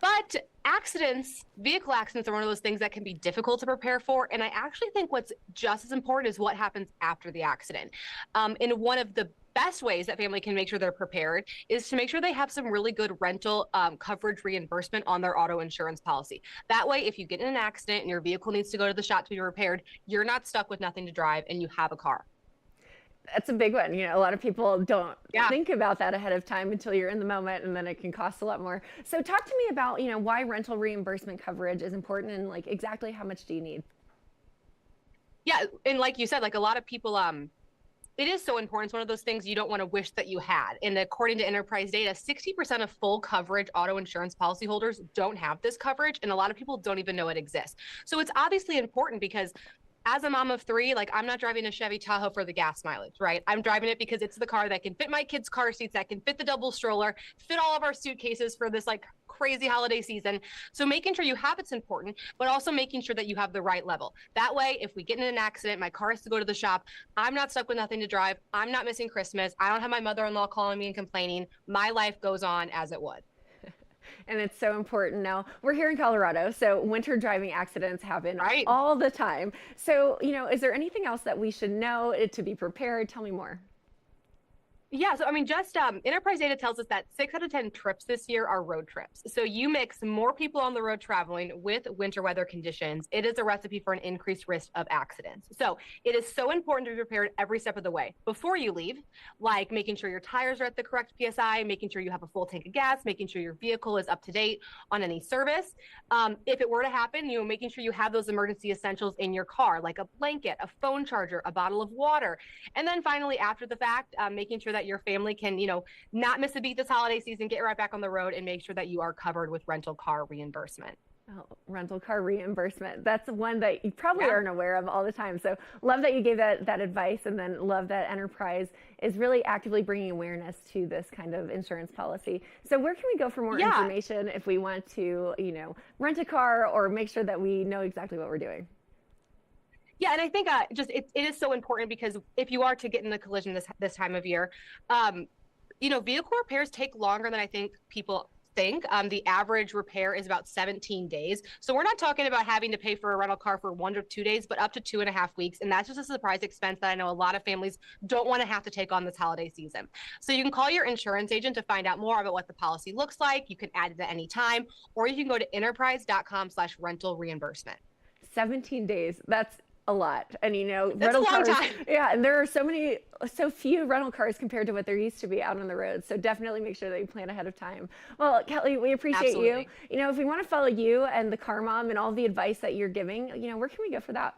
V: But accidents, vehicle accidents are one of those things that can be difficult to prepare for. And I actually think what's just as important is what happens after the accident. And one of the best ways that family can make sure they're prepared is to make sure they have some really good rental coverage reimbursement on their auto insurance policy. That way, if you get in an accident and your vehicle needs to go to the shop to be repaired, you're not stuck with nothing to drive and you have a car.
E: That's a big one. You know, a lot of people don't think about that ahead of time until you're in the moment, and then it can cost a lot more. So talk to me about, you know, why rental reimbursement coverage is important and like exactly how much do you need?
V: Yeah, and like you said, like a lot of people, it is so important. It's one of those things you don't want to wish that you had. And according to enterprise data, 60% of full coverage auto insurance policyholders don't have this coverage, and a lot of people don't even know it exists. So it's obviously important because as a mom of 3, like I'm not driving a Chevy Tahoe for the gas mileage, right? I'm driving it because it's the car that can fit my kids' car seats, that can fit the double stroller, fit all of our suitcases for this like crazy holiday season. So making sure you have it's important, but also making sure that you have the right level. That way, if we get in an accident, my car has to go to the shop, I'm not stuck with nothing to drive, I'm not missing Christmas, I don't have my mother-in-law calling me and complaining, my life goes on as it would.
E: And it's so important. Now, we're here in Colorado, so winter driving accidents happen all the time. So, you know, is there anything else that we should know to be prepared? Tell me more.
V: Yeah, so I mean, just enterprise data tells us that 6 out of 10 trips this year are road trips. So you mix more people on the road traveling with winter weather conditions, it is a recipe for an increased risk of accidents. So it is so important to be prepared every step of the way before you leave, like making sure your tires are at the correct PSI, making sure you have a full tank of gas, making sure your vehicle is up to date on any service. If it were to happen, you know, making sure you have those emergency essentials in your car, like a blanket, a phone charger, a bottle of water. And then finally, after the fact, making sure that your family can, you know, not miss a beat this holiday season, get right back on the road and make sure that you are covered with rental car reimbursement.
E: Rental car reimbursement. That's one that you probably aren't aware of all the time. So love that you gave that advice, and then love that Enterprise is really actively bringing awareness to this kind of insurance policy. So where can we go for more information if we want to, rent a car or make sure that we know exactly what we're doing?
V: Yeah, and I think it is so important, because if you are to get in a collision this time of year, vehicle repairs take longer than I think people think. The average repair is about 17 days. So we're not talking about having to pay for a rental car for 1 to 2 days, but up to 2.5 weeks. And that's just a surprise expense that I know a lot of families don't want to have to take on this holiday season. So you can call your insurance agent to find out more about what the policy looks like. You can add it at any time, or you can go to enterprise.com/rental reimbursement.
E: 17 days. That's a lot. And
V: That's
E: rental
V: a long
E: cars,
V: time.
E: and there are so few rental cars compared to what there used to be out on the road. So definitely make sure that you plan ahead of time. Well, Kelly, we appreciate you. If we want to follow you and the Car Mom and all the advice that you're giving, where can we go for that?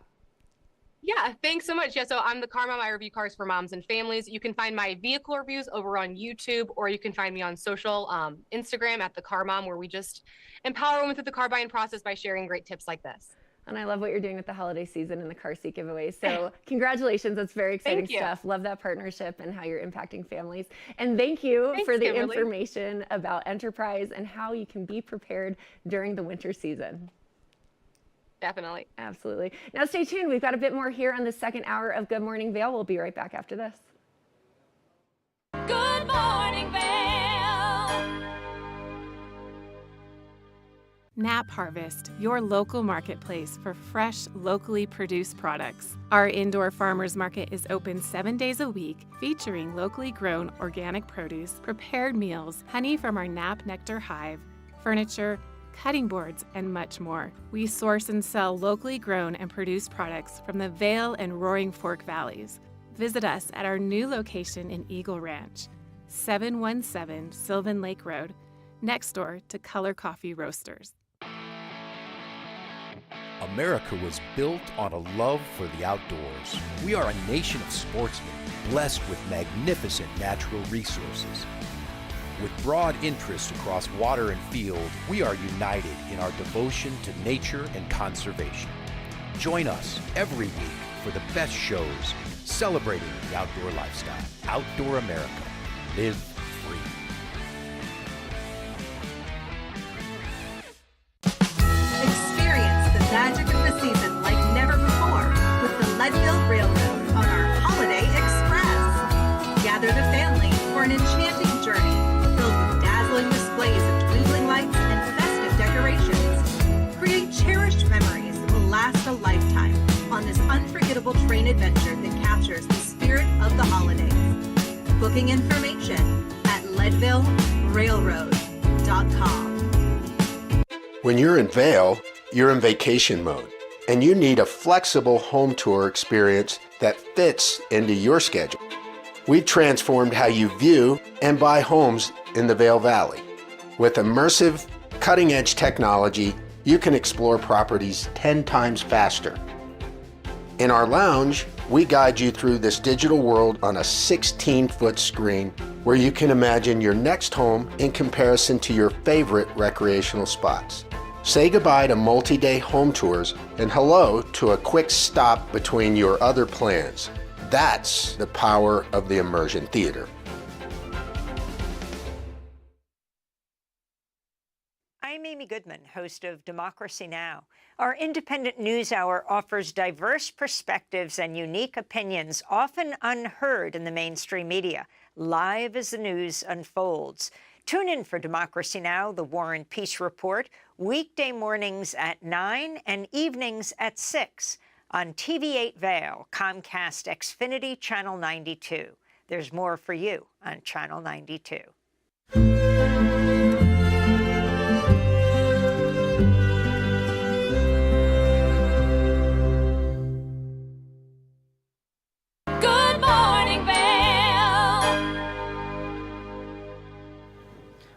V: Yeah, thanks so much. Yeah, so I'm the Car Mom. I review cars for moms and families. You can find my vehicle reviews over on YouTube, or you can find me on social, Instagram at the Car Mom, where we just empower women through the car buying process by sharing great tips like this.
E: And I love what you're doing with the holiday season and the car seat giveaways. So congratulations. That's very exciting stuff. Love that partnership and how you're impacting families. And thank you for the information about Enterprise and how you can be prepared during the winter season.
V: Definitely.
E: Absolutely. Now stay tuned. We've got a bit more here on the second hour of Good Morning Vail. We'll be right back after this.
O: Good morning, Vail.
F: Nap Harvest, your local marketplace for fresh, locally produced products. Our indoor farmers market is open 7 days a week, featuring locally grown organic produce, prepared meals, honey from our Nap Nectar hive, furniture, cutting boards, and much more. We source and sell locally grown and produced products from the Vail and Roaring Fork Valleys. Visit us at our new location in Eagle Ranch, 717 Sylvan Lake Road, next door to Color Coffee Roasters.
G: America was built on a love for the outdoors. We are a nation of sportsmen, blessed with magnificent natural resources. With broad interests across water and field, we are united in our devotion to nature and conservation. Join us every week for the best shows celebrating the outdoor lifestyle. Outdoor America. Live free.
U: Experience the magic of the season like never before with the Leadville Railroad on our Holiday Express. Gather the family for an enchanting journey filled with dazzling displays of twinkling lights and festive decorations. Create cherished memories that will last a lifetime on this unforgettable train adventure that captures the spirit of the holidays. Booking information at leadvillerailroad.com.
W: When you're in Vail, you're in vacation mode, and you need a flexible home tour experience that fits into your schedule. We've transformed how you view and buy homes in the Vail Valley. With immersive, cutting-edge technology, you can explore properties 10 times faster. In our lounge, we guide you through this digital world on a 16-foot screen where you can imagine your next home in comparison to your favorite recreational spots. Say goodbye to multi-day home tours and hello to a quick stop between your other plans. That's the power of the Immersion Theater.
X: I'm Amy Goodman, host of Democracy Now! Our independent news hour offers diverse perspectives and unique opinions, often unheard in the mainstream media, live as the news unfolds. Tune in for Democracy Now!, the War and Peace Report, weekday mornings at 9 and evenings at 6 on TV8 Vail, Comcast Xfinity Channel 92. There's more for you on Channel 92.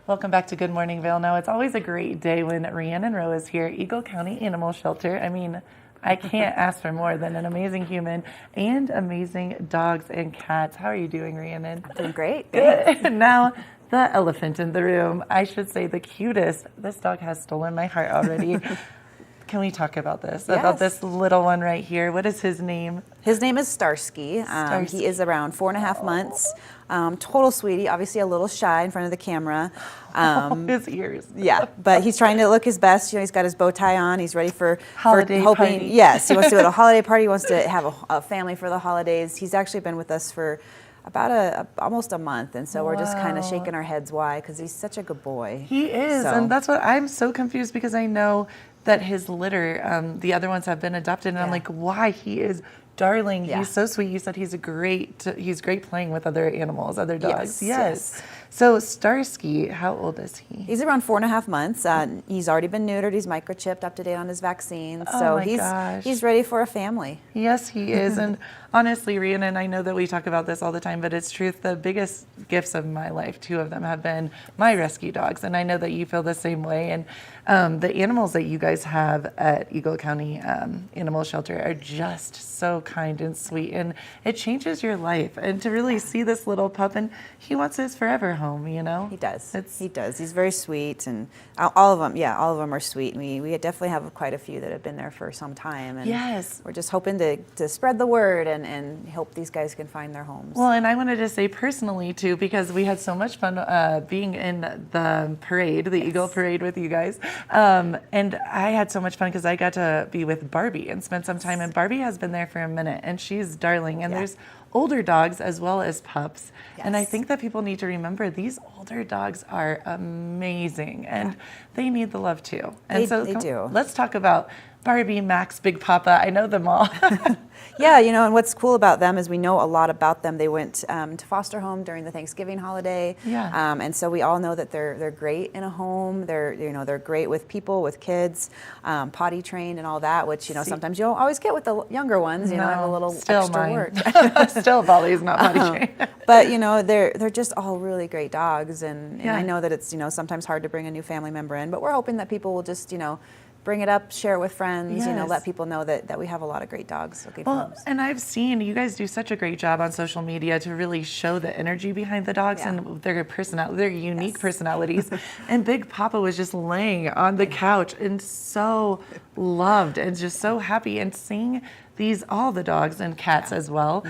A: Welcome back to Good Morning Vail. Now, it's always a great day when Rhiannon Rowe is here, Eagle County Animal Shelter. I mean, I can't ask for more than an amazing human and amazing dogs and cats. How are you doing, Rhiannon?
Y: Doing great.
A: Good. Now, the elephant in the room. I should say the cutest. This dog has stolen my heart already. Can we talk about this?
C: Yes.
A: About this little one right here. What is his name?
C: His name is Starsky. He is around 4.5 months. Total sweetie, obviously a little shy in front of the camera.
A: His ears.
C: Yeah, but he's trying to look his best. You know, he's got his bow tie on. He's ready for
A: Holiday
C: hoping.
A: party.
C: Yes, he wants to go to a holiday party. He wants to have a family for the holidays. He's actually been with us for about almost a month, and so we're just kind of shaking our heads why, because he's such a good boy.
A: He is, and that's what I'm so confused, because I know that his litter, the other ones have been adopted, and I'm like, why? He is darling.
C: Yeah.
A: He's so sweet. You said he's great playing with other animals, other dogs.
C: Yes.
A: So Starsky, how old is he?
C: He's around 4.5 months. He's already been neutered. He's microchipped, up to date on his vaccines.
A: Oh
C: So
A: my gosh.
C: he's ready for a family.
A: Yes, he is. And honestly, Rhiannon, I know that we talk about this all the time, but it's truth. The biggest gifts of my life, 2 of them have been my rescue dogs. And I know that you feel the same way. And the animals that you guys have at Eagle County Animal Shelter are just so kind and sweet. And it changes your life. And to really see this little pup, and he wants his forever home, you know?
C: He does. He does. He's very sweet, and all of them are sweet. We definitely have quite a few that have been there for some time, and
A: yes,
C: we're just hoping to spread the word and hope these guys can find their homes.
A: Well, and I wanted to say personally too, because we had so much fun being in the parade, the Eagle Parade with you guys, and I had so much fun because I got to be with Barbie and spend some time, and Barbie has been there for a minute, and she's darling, and there's older dogs as well as pups. And I think that people need to remember these older dogs are amazing, and they need the love too. And
C: they do.
A: Let's talk about Barbie, Max, Big Papa. I know them all.
C: Yeah, you know, and what's cool about them is we know a lot about them. They went to foster home during the Thanksgiving holiday.
A: Yeah.
C: And so we all know that they're great in a home. They're great with people, with kids, potty trained and all that, which, you know, sometimes you don't always get with the younger ones, you know, have a little extra work.
A: Still Volley's not potty trained.
C: But, you know, they're just all really great dogs, and I know that it's, you know, sometimes hard to bring a new family member in, but we're hoping that people will just, you know, bring it up, share it with friends, you know, let people know that we have a lot of great dogs looking for homes.
A: And I've seen you guys do such a great job on social media to really show the energy behind the dogs and their personality, their unique personalities. And Big Papa was just laying on the couch and so loved and just so happy, and seeing all the dogs and cats as well,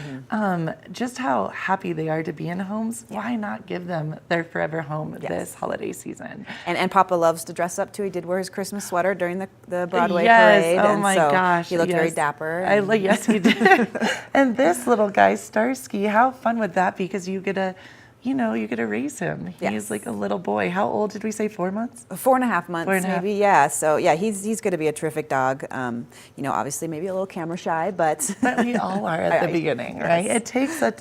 A: just how happy they are to be in homes. Why not give them their forever home this holiday season?
C: And Papa loves to dress up too. He did wear his Christmas sweater during the Broadway
A: yes.
C: parade.
A: Oh
C: and
A: my
C: so
A: gosh.
C: He looked very dapper.
A: Yes, he did. And this little guy, Starsky, how fun would that be? Because you get to raise him. He's like a little boy. How old did we say? 4 months?
C: 4.5 months,
A: 4.5.
C: maybe. Yeah. So yeah, he's going to be a terrific dog. You know, obviously maybe a little camera shy, but
A: we all are at the beginning, right? It takes a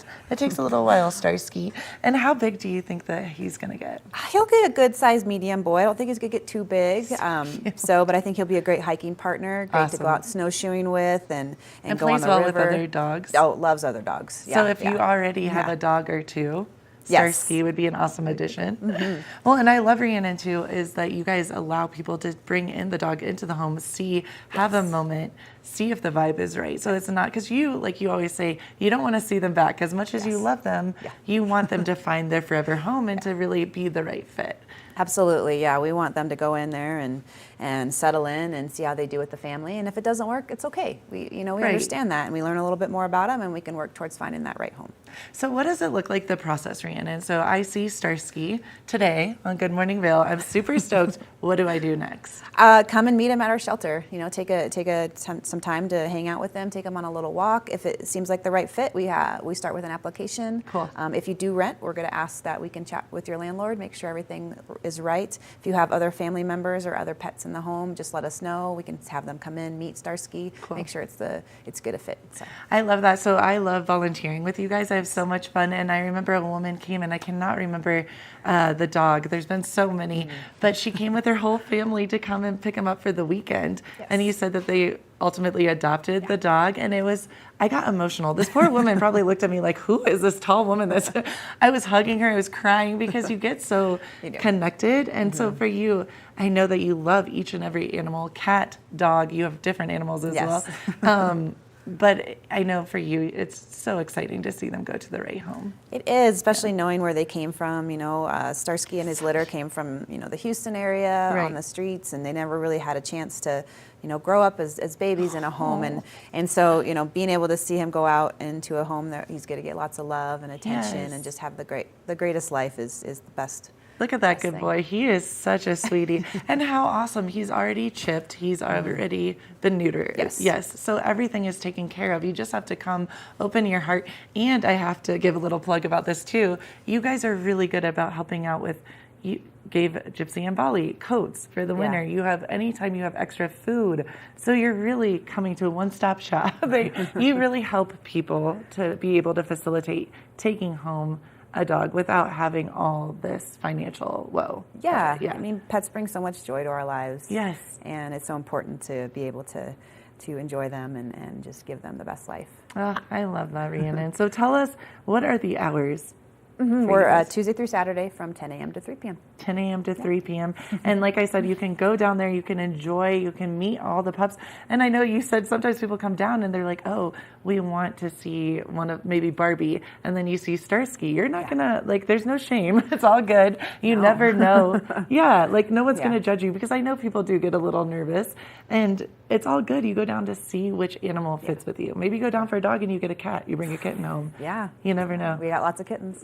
A: little while, Starsky. And how big do you think that he's going to get?
C: He'll get a good sized medium boy. I don't think he's going to get too big. But I think he'll be a great hiking partner. Great to go out snowshoeing with and go on the
A: plays well
C: river.
A: with other dogs.
C: Oh, loves other dogs.
A: So if you already have a dog or two, Starsky would be an awesome addition. Well, and I love Rhiannon too, is that you guys allow people to bring in the dog into the home, have a moment, see if the vibe is right. So it's not, because like you always say, you don't want to see them back. As much as you love them, you want them to find their forever home and to really be the right fit.
C: Absolutely, yeah. We want them to go in there and settle in and see how they do with the family. And if it doesn't work, it's okay. We understand that, and we learn a little bit more about them, and we can work towards finding that right home.
A: So what does it look like, the process, Rhiannon? So I see Starsky today on Good Morning Vail. I'm super stoked. What do I do next?
C: Come and meet them at our shelter. You know, take some time to hang out with them. Take them on a little walk. If it seems like the right fit, we start with an application.
A: Cool.
C: If you do rent, we're going to ask that we can chat with your landlord, make sure everything is right. If you have other family members or other pets in the home, just let us know. We can have them come in, meet Starsky, make sure it's good a fit. So.
A: I love that. So I love volunteering with you guys. I have so much fun. And I remember a woman came, and I cannot remember the dog. There's been so many, but she came with her whole family to come and pick him up for the weekend. And you said that they ultimately adopted the dog, and I got emotional. This poor woman probably looked at me like, who is this tall woman? I was hugging her, I was crying, because you get so connected. And so for you, I know that you love each and every animal, cat, dog, you have different animals as well. But I know for you, it's so exciting to see them go to the right home.
C: It is, especially knowing where they came from. Starsky and his litter came from, the Houston area on the streets, and they never really had a chance to, grow up as babies in a home. And so, being able to see him go out into a home that he's going to get lots of love and attention and just have the greatest life is the best.
A: Look at that good boy. He is such a sweetie. And how awesome. He's already chipped. He's already been neutered. Yes. So everything is taken care of. You just have to come open your heart. And I have to give a little plug about this too. You guys are really good about helping out with, you gave Gypsy and Bali coats for the winter. You have, anytime you have extra food. So you're really coming to a one-stop shop. You really help people to be able to facilitate taking home a dog without having all this financial woe.
C: Yeah. I mean, pets bring so much joy to our lives.
A: Yes.
C: And it's so important to be able to enjoy them and just give them the best life.
A: Oh, I love that, Rhiannon. So tell us, what are the hours?
C: We're Tuesday through Saturday from 10 a.m. to 3 p.m.
A: 10 a.m. to 3 p.m. And like I said, you can go down there, you can enjoy, you can meet all the pups. And I know you said sometimes people come down and they're like, oh, we want to see one of maybe Barbie. And then you see Starsky. You're not going to, there's no shame. It's all good. You never know. No one's going to judge you, because I know people do get a little nervous. And it's all good. You go down to see which animal fits with you. Maybe you go down for a dog and you get a cat. You bring a kitten home.
C: Yeah.
A: You never know.
C: We got lots of kittens.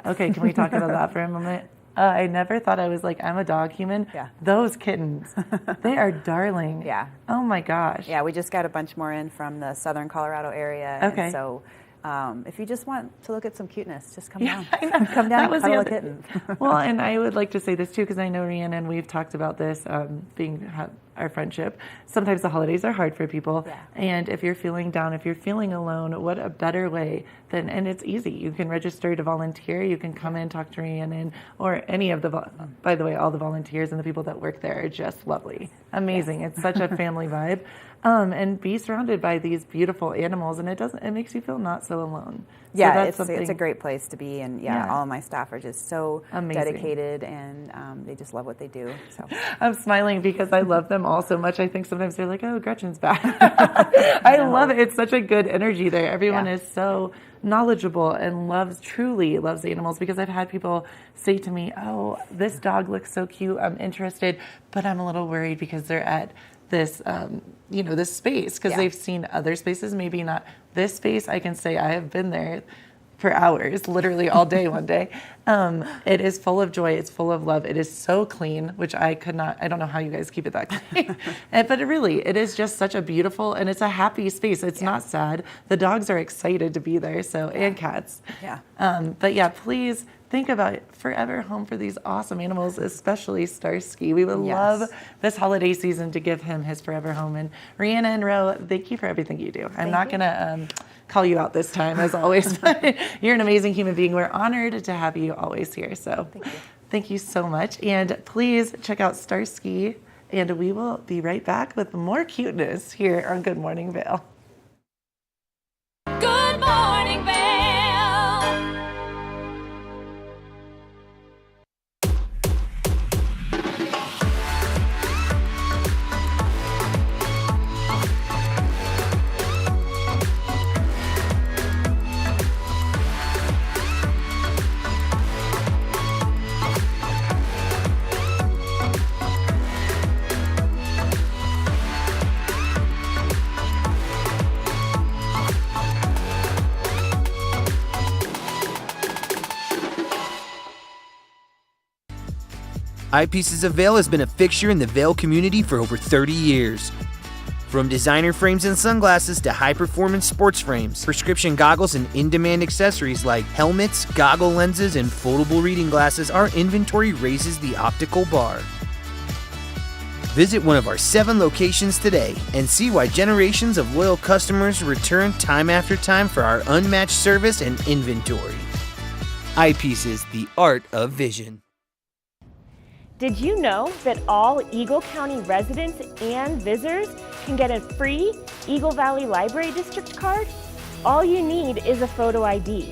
A: Okay, can we talk about that for a moment? I never thought I was I'm a dog human.
C: Yeah.
A: Those kittens, they are darling.
C: Yeah.
A: Oh my gosh.
C: Yeah, we just got a bunch more in from the southern Colorado area.
A: Okay.
C: And so if you just want to look at some cuteness, just come down. Come down and cuddle a kitten.
A: Well, and I would like to say this too, because I know Rhiannon and we've talked about this, our friendship. Sometimes the holidays are hard for people.
C: Yeah.
A: And if you're feeling down, if you're feeling alone, what a better way than, and it's easy. You can register to volunteer. You can come in, talk to Rhiannon, or any of the, by the way, all the volunteers and the people that work there are just lovely. Amazing. It's such a family vibe. And be surrounded by these beautiful animals, and it makes you feel not so alone.
C: Yeah,
A: so
C: it's a great place to be, and all of my staff are just so dedicated, and they just love what they do. So
A: I'm smiling because I love them all so much. I think sometimes they're like, oh, Gretchen's back. I love it. It's such a good energy there. Everyone is so knowledgeable and truly loves animals, because I've had people say to me, oh, this dog looks so cute, I'm interested, but I'm a little worried because they're at this this space, because they've seen other spaces, maybe not this space. I can say I have been there for hours, literally all day one day. It is full of joy, it's full of love, it is so clean, which I don't know how you guys keep it that clean. But it is just such a beautiful, and it's a happy space. It's not sad. The dogs are excited to be there, and cats. But please think about it. Forever home for these awesome animals, especially Starsky. We would love this holiday season to give him his forever home. And Rhiannon and Ro, thank you for everything you do. I'm not going to call you out this time, as always, but you're an amazing human being. We're honored to have you always here. So thank you so much. And please check out Starsky, and we will be right back with more cuteness here on Good Morning Vail.
O: Good morning, Vail.
H: Eyepieces of Vail has been a fixture in the Vail community for over 30 years. From designer frames and sunglasses to high-performance sports frames, prescription goggles, and in-demand accessories like helmets, goggle lenses, and foldable reading glasses, our inventory raises the optical bar. Visit one of our 7 locations today and see why generations of loyal customers return time after time for our unmatched service and inventory. Eyepieces, the art of vision.
R: Did you know that all Eagle County residents and visitors can get a free Eagle Valley Library District card? All you need is a photo ID.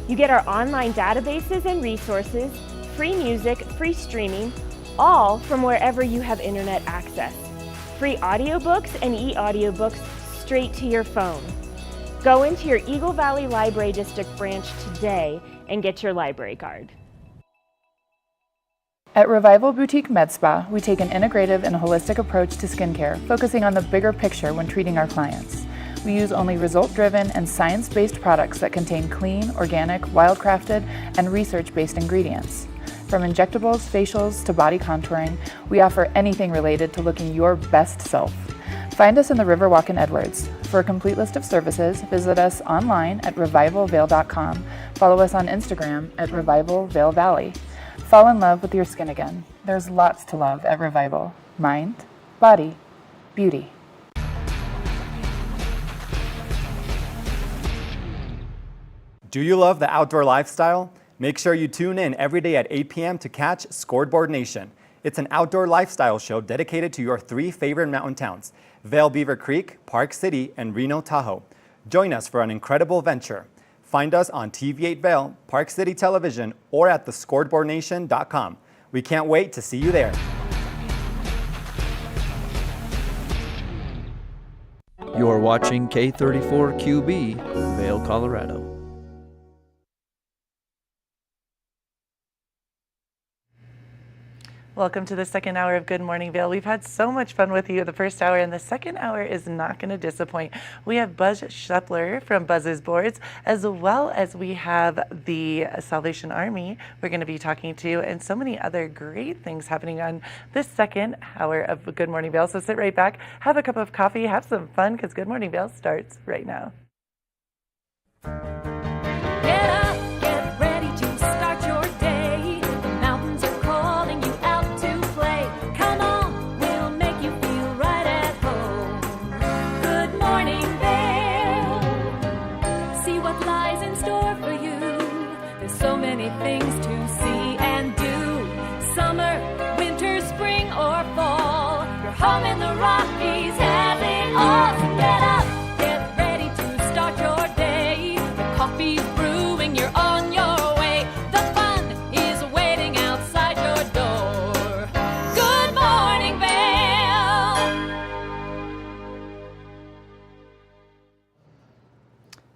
R: You get our online databases and resources, free music, free streaming, all from wherever you have internet access. Free audiobooks and e-audiobooks straight to your phone. Go into your Eagle Valley Library District branch today and get your library card.
A: At Revival Boutique Med Spa, we take an integrative and holistic approach to skincare, focusing on the bigger picture when treating our clients. We use only result-driven and science-based products that contain clean, organic, wildcrafted, and research-based ingredients. From injectables, facials, to body contouring, we offer anything related to looking your best self. Find us in the Riverwalk in Edwards. For a complete list of services, visit us online at revivalvail.com. Follow us on Instagram at Revival Vail Valley. Fall in love with your skin again. There's lots to love at Revival. Mind, body, beauty.
D: Do you love the outdoor lifestyle? Make sure you tune in every day at 8 p.m. to catch Scoreboard Nation. It's an outdoor lifestyle show dedicated to your 3 favorite mountain towns, Vail, Beaver Creek, Park City, and Reno, Tahoe. Join us for an incredible venture. Find us on TV8 Vail, Park City Television, or at thescoreboardnation.com. We can't wait to see you there.
K: You're watching K34QB, Vail, Colorado.
A: Welcome to the second hour of Good Morning Vail. We've had so much fun with you the first hour, and the second hour is not going to disappoint. We have Buzz Schepler from Buzz's Boards, as well as we have the Salvation Army we're going to be talking to, and so many other great things happening on this second hour of Good Morning Vail. So sit right back, have a cup of coffee, have some fun, because Good Morning Vail starts right now.
O: Get up, get ready to start your day. The mountains are calling you out to play. Come on, we'll make you feel right at home. Good morning, Vail. See what lies in store for you. There's so many things to see and do. Summer, winter, spring, or fall. Your home in the Rockies has it all. So get up, get ready to start your day. The coffee's brewing, you're on your way. The fun is waiting outside your door. Good morning, Vail.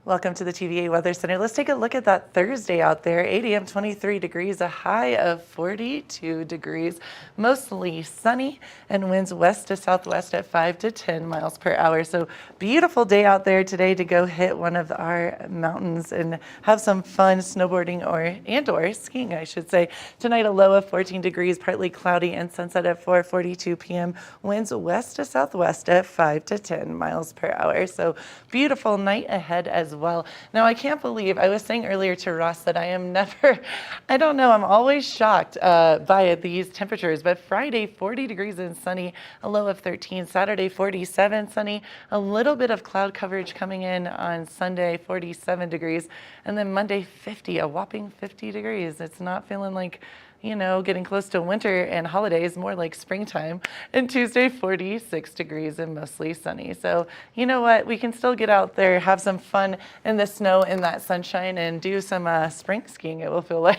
A: Welcome to the TVA Weather Center. Let's take a look at that Thursday out there. 8 a.m., 23 degrees, a high of 42 degrees, mostly sunny, and winds west to southwest at 5 to 10 miles per hour. So beautiful day out there today to go hit one of our mountains and have some fun snowboarding or skiing, I should say. Tonight, a low of 14 degrees, partly cloudy, and sunset at 4:42 p.m. Winds west to southwest at 5 to 10 miles per hour. So beautiful night ahead as well. Now, I can't believe, I was saying earlier to Ross that I am never, I don't know, I'm always shocked by these temperatures, but Friday, 40 degrees and sunny, a low of 13. Saturday, 47, sunny, a little bit of cloud coverage coming in on Sunday, 47 degrees, and then Monday, 50, a whopping 50 degrees. It's not feeling like, you know, getting close to winter and holidays, more like springtime. And Tuesday, 46 degrees and mostly sunny. So, you know what? We can still get out there, have some fun in the snow, in that sunshine, and do some spring skiing, it will feel like.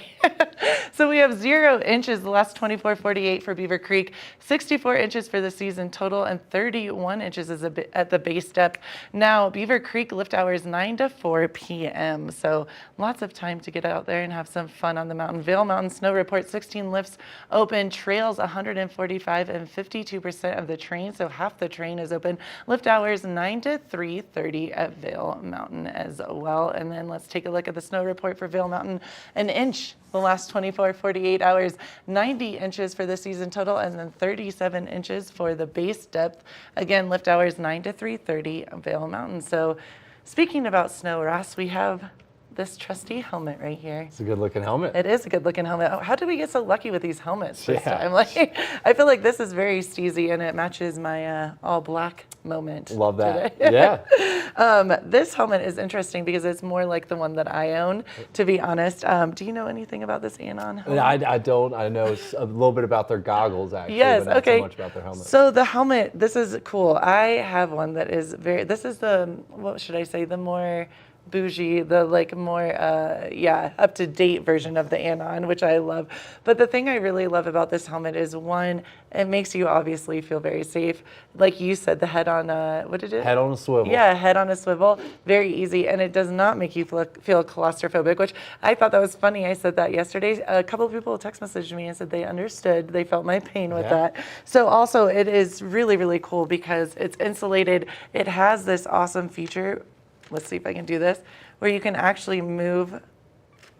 A: So we have 0 inches the last 24-48 for Beaver Creek, 64 inches for the season total, and 31 inches is at the base depth. Now, Beaver Creek lift hours 9 to 4 p.m. So lots of time to get out there and have some fun on the mountain. Vail Mountain Snow Report, 16 lifts open, trails 145 and 52% of the train, so half the train is open. Lift hours 9 to 3:30 at Vail Mountain as well. And then let's take a look at the snow report for Vail Mountain. An inch the last 24-48 hours, 90 inches for the season total, and then 37 inches for the base depth. Again, lift hours 9 to 3:30 at Vail Mountain. So speaking about snow, Ross, we have this trusty helmet right here.
B: It's a good looking helmet.
A: It is a good looking helmet. Oh, how did we get so lucky with these helmets this
B: Yeah.
A: time? Like, I feel like this is very steezy and it matches my all black moment.
B: Love that.
A: today.
B: Yeah.
A: This helmet is interesting because it's more like the one that I own, to be honest. Do you know anything about this Anon helmet?
B: I don't. I know a little bit about their goggles, actually,
A: Yes,
B: but not
A: okay.
B: so much about their helmet.
A: So the helmet, this is cool. I have one that is this is the, what should I say, the more bougie, the like more up to date version of the Anon, which I love. But the thing I really love about this helmet is, one, it makes you obviously feel very safe. Like you said, the head on what did it?
B: Head on a swivel.
A: Yeah, head on a swivel. Very easy, and it does not make you feel claustrophobic, which I thought that was funny. I said that yesterday. A couple of people text messaged me and said they understood. They felt my pain with that. So also, it is really, really cool because it's insulated. It has this awesome feature. Let's see if I can do this, where you can actually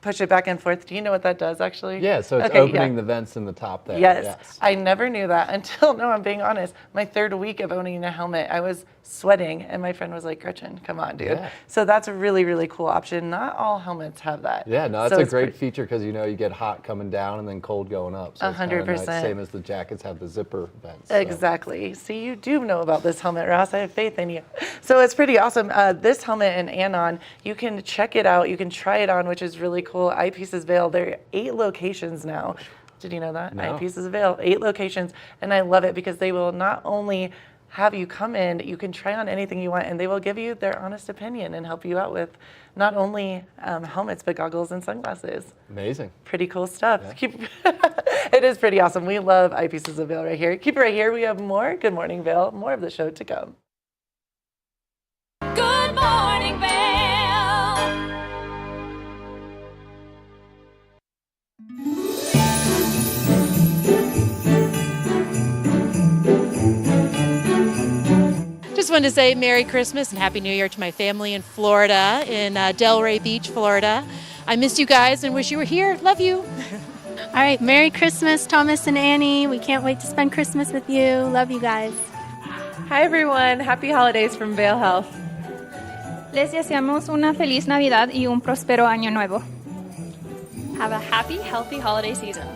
A: push it back and forth. Do you know what that does actually?
B: Yeah, so it's opening the vents in the top there.
A: Yes. I never knew that until, no, I'm being honest, my third week of owning a helmet, I was sweating and my friend was like, Gretchen, come on, dude.
B: Yeah.
A: So that's a really, really cool option. Not all helmets have that.
B: Yeah, no, that's a great feature because you get hot coming down and then cold going up. So
A: 100%.
B: It's same as the jackets have the zipper vents. So.
A: Exactly. See, you do know about this helmet, Ross. I have faith in you. So it's pretty awesome. This helmet and Anon, you can check it out. You can try it on, which is really cool. Eyepieces Vail, there are 8 locations now. Did you know that?
B: No.
A: Eyepieces Vail, 8 locations. And I love it because they will not only have you come in, you can try on anything you want, and they will give you their honest opinion and help you out with not only helmets, but goggles and sunglasses.
B: Amazing.
A: Pretty cool stuff. It is pretty awesome. We love Eyepieces of Vail right here. Keep it right here. We have more Good Morning Vail, more of the show to come.
O: Good morning, Vail.
I: Just wanted to say Merry Christmas and Happy New Year to my family in Florida, in Delray Beach, Florida. I missed you guys and wish you were here. Love you.
L: All right, Merry Christmas, Thomas and Annie. We can't wait to spend Christmas with you. Love you guys.
M: Hi everyone, happy holidays from Vail Health.
L: Les deseamos una feliz Navidad y un próspero año nuevo.
M: Have a happy, healthy holiday season.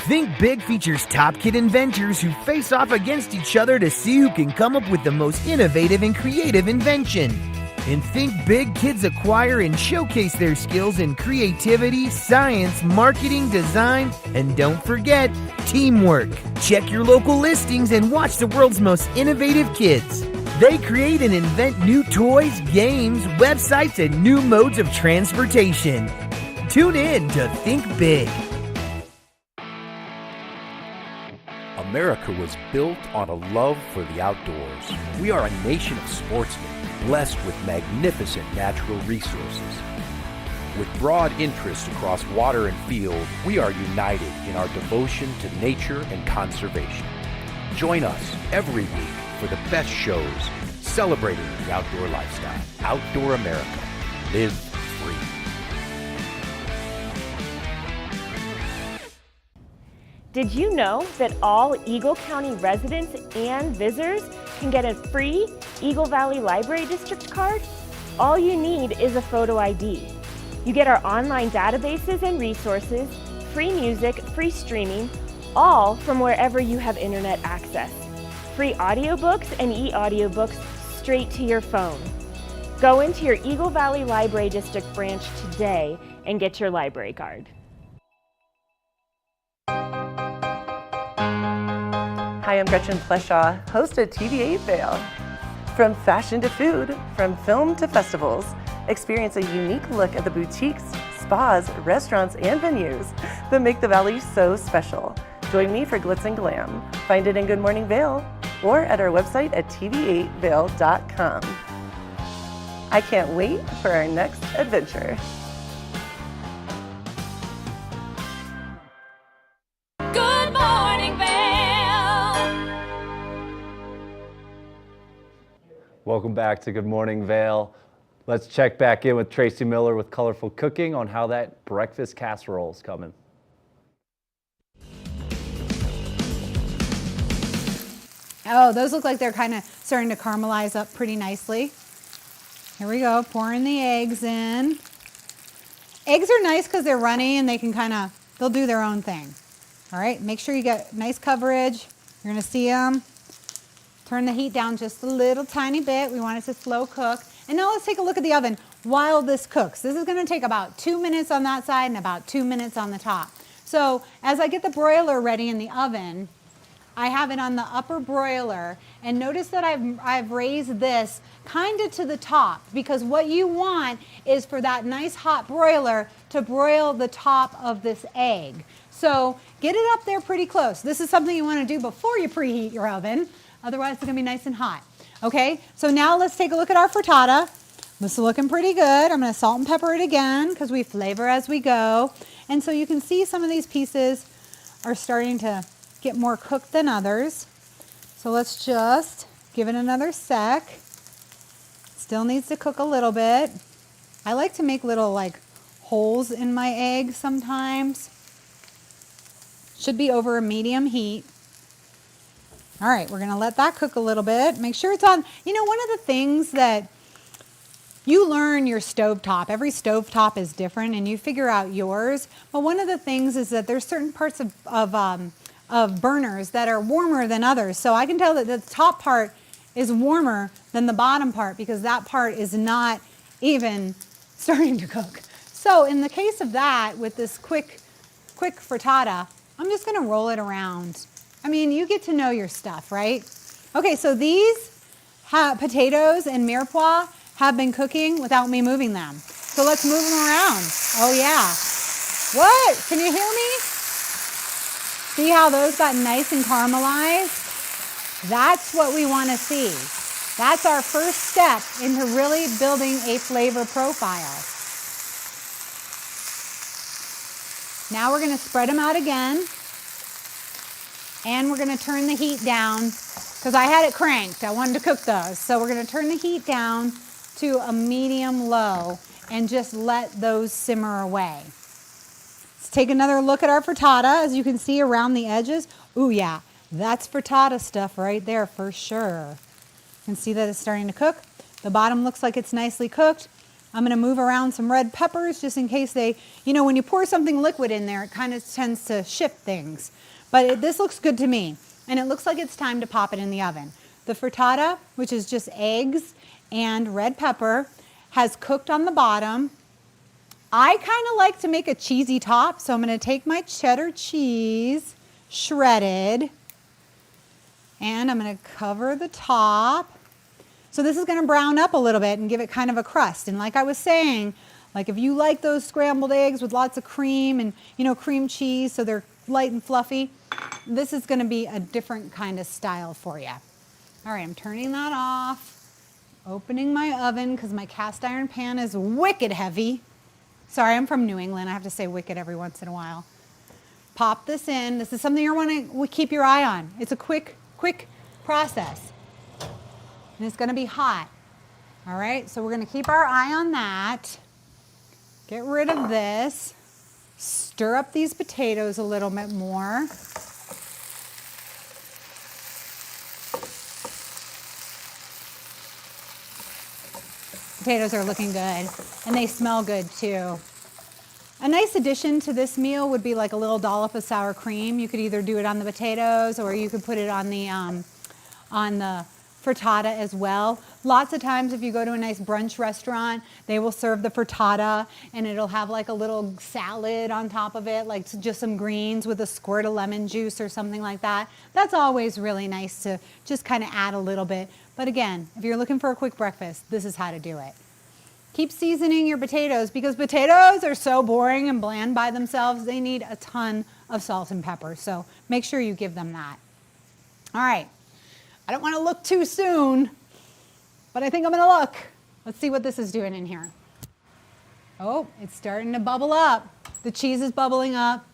H: Think Big features top kid inventors who face off against each other to see who can come up with the most innovative and creative invention. And Think Big kids acquire and showcase their skills in creativity, science, marketing, design, and don't forget, teamwork. Check your local listings and watch the world's most innovative kids. They create and invent new toys, games, websites, and new modes of transportation. Tune in to Think Big.
G: America was built on a love for the outdoors. We are a nation of sportsmen, blessed with magnificent natural resources. With broad interests across water and field, we are united in our devotion to nature and conservation. Join us every week for the best shows celebrating the outdoor lifestyle. Outdoor America. Live free.
R: Did you know that all Eagle County residents and visitors can get a free Eagle Valley Library District card? All you need is a photo ID. You get our online databases and resources, free music, free streaming, all from wherever you have internet access. Free audiobooks and e-audiobooks straight to your phone. Go into your Eagle Valley Library District branch today and get your library card.
A: Hi, I'm Gretchen Pleshaw, host of TV8 Vail. From fashion to food, from film to festivals, experience a unique look at the boutiques, spas, restaurants, and venues that make the Valley so special. Join me for Glitz and Glam. Find it in Good Morning Vail or at our website at tv8vail.com. I can't wait for our next adventure.
O: Good morning, Vail.
B: Welcome back to Good Morning Vail. Let's check back in with Tracy Miller with Colorful Cooking on how that breakfast casserole is coming.
Q: Oh, those look like they're kind of starting to caramelize up pretty nicely. Here we go, pouring the eggs in. Eggs are nice because they're runny and they can they'll do their own thing. All right, make sure you get nice coverage. You're gonna see them. Turn the heat down just a little tiny bit. We want it to slow cook. And now let's take a look at the oven while this cooks. This is gonna take about 2 minutes on that side and about 2 minutes on the top. So as I get the broiler ready in the oven, I have it on the upper broiler, and notice that I've raised this kind of to the top, because what you want is for that nice hot broiler to broil the top of this egg. So get it up there pretty close. This is something you want to do before you preheat your oven, otherwise it's going to be nice and hot. Okay, so now let's take a look at our frittata. This is looking pretty good. I'm going to salt and pepper it again because we flavor as we go. And so you can see some of these pieces are starting to get more cooked than others. So let's just give it another sec. Still needs to cook a little bit. I like to make little like holes in my egg sometimes. Should be over a medium heat. All right, we're going to let that cook a little bit. Make sure it's on. You know, one of the things that you learn your stovetop. Every stovetop is different, and you figure out yours. But one of the things is that there's certain parts of burners that are warmer than others. So I can tell that the top part is warmer than the bottom part because that part is not even starting to cook. So in the case of that, with this quick frittata, I'm just going to roll it around. I mean, you get to know your stuff, right? Okay, so these potatoes and mirepoix have been cooking without me moving them. So let's move them around. Oh yeah. What? Can you hear me? See how those got nice and caramelized? That's what we want to see. That's our first step into really building a flavor profile. Now we're going to spread them out again. And we're going to turn the heat down because I had it cranked. I wanted to cook those. So we're going to turn the heat down to a medium low and just let those simmer away. Let's take another look at our frittata. As you can see around the edges. Ooh yeah, that's frittata stuff right there for sure. You can see that it's starting to cook. The bottom looks like it's nicely cooked. I'm going to move around some red peppers just in case they, you know, when you pour something liquid in there, it kind of tends to shift things. But this looks good to me, and it looks like it's time to pop it in the oven. The frittata, which is just eggs and red pepper, has cooked on the bottom. I kind of like to make a cheesy top, so I'm going to take my cheddar cheese, shredded, and I'm going to cover the top. So this is going to brown up a little bit and give it kind of a crust. And like I was saying, like if you like those scrambled eggs with lots of cream and, you know, cream cheese so they're light and fluffy, this is going to be a different kind of style for you. All right, I'm turning that off, opening my oven because my cast iron pan is wicked heavy. Sorry, I'm from New England. I have to say wicked every once in a while. Pop this in. This is something you want to keep your eye on. It's a quick process. And it's going to be hot. All right, so we're going to keep our eye on that. Get rid of this. Stir up these potatoes a little bit more. Potatoes are looking good, and they smell good too. A nice addition to this meal would be like a little dollop of sour cream. You could either do it on the potatoes or you could put it on the frittata as well. Lots of times if you go to a nice brunch restaurant, they will serve the frittata and it'll have like a little salad on top of it, like just some greens with a squirt of lemon juice or something like that. That's always really nice to just kind of add a little bit. But again, if you're looking for a quick breakfast, this is how to do it. Keep seasoning your potatoes because potatoes are so boring and bland by themselves. They need a ton of salt and pepper. So make sure you give them that. All right. I don't want to look too soon, but I think I'm going to look. Let's see what this is doing in here. Oh, it's starting to bubble up. The cheese is bubbling up.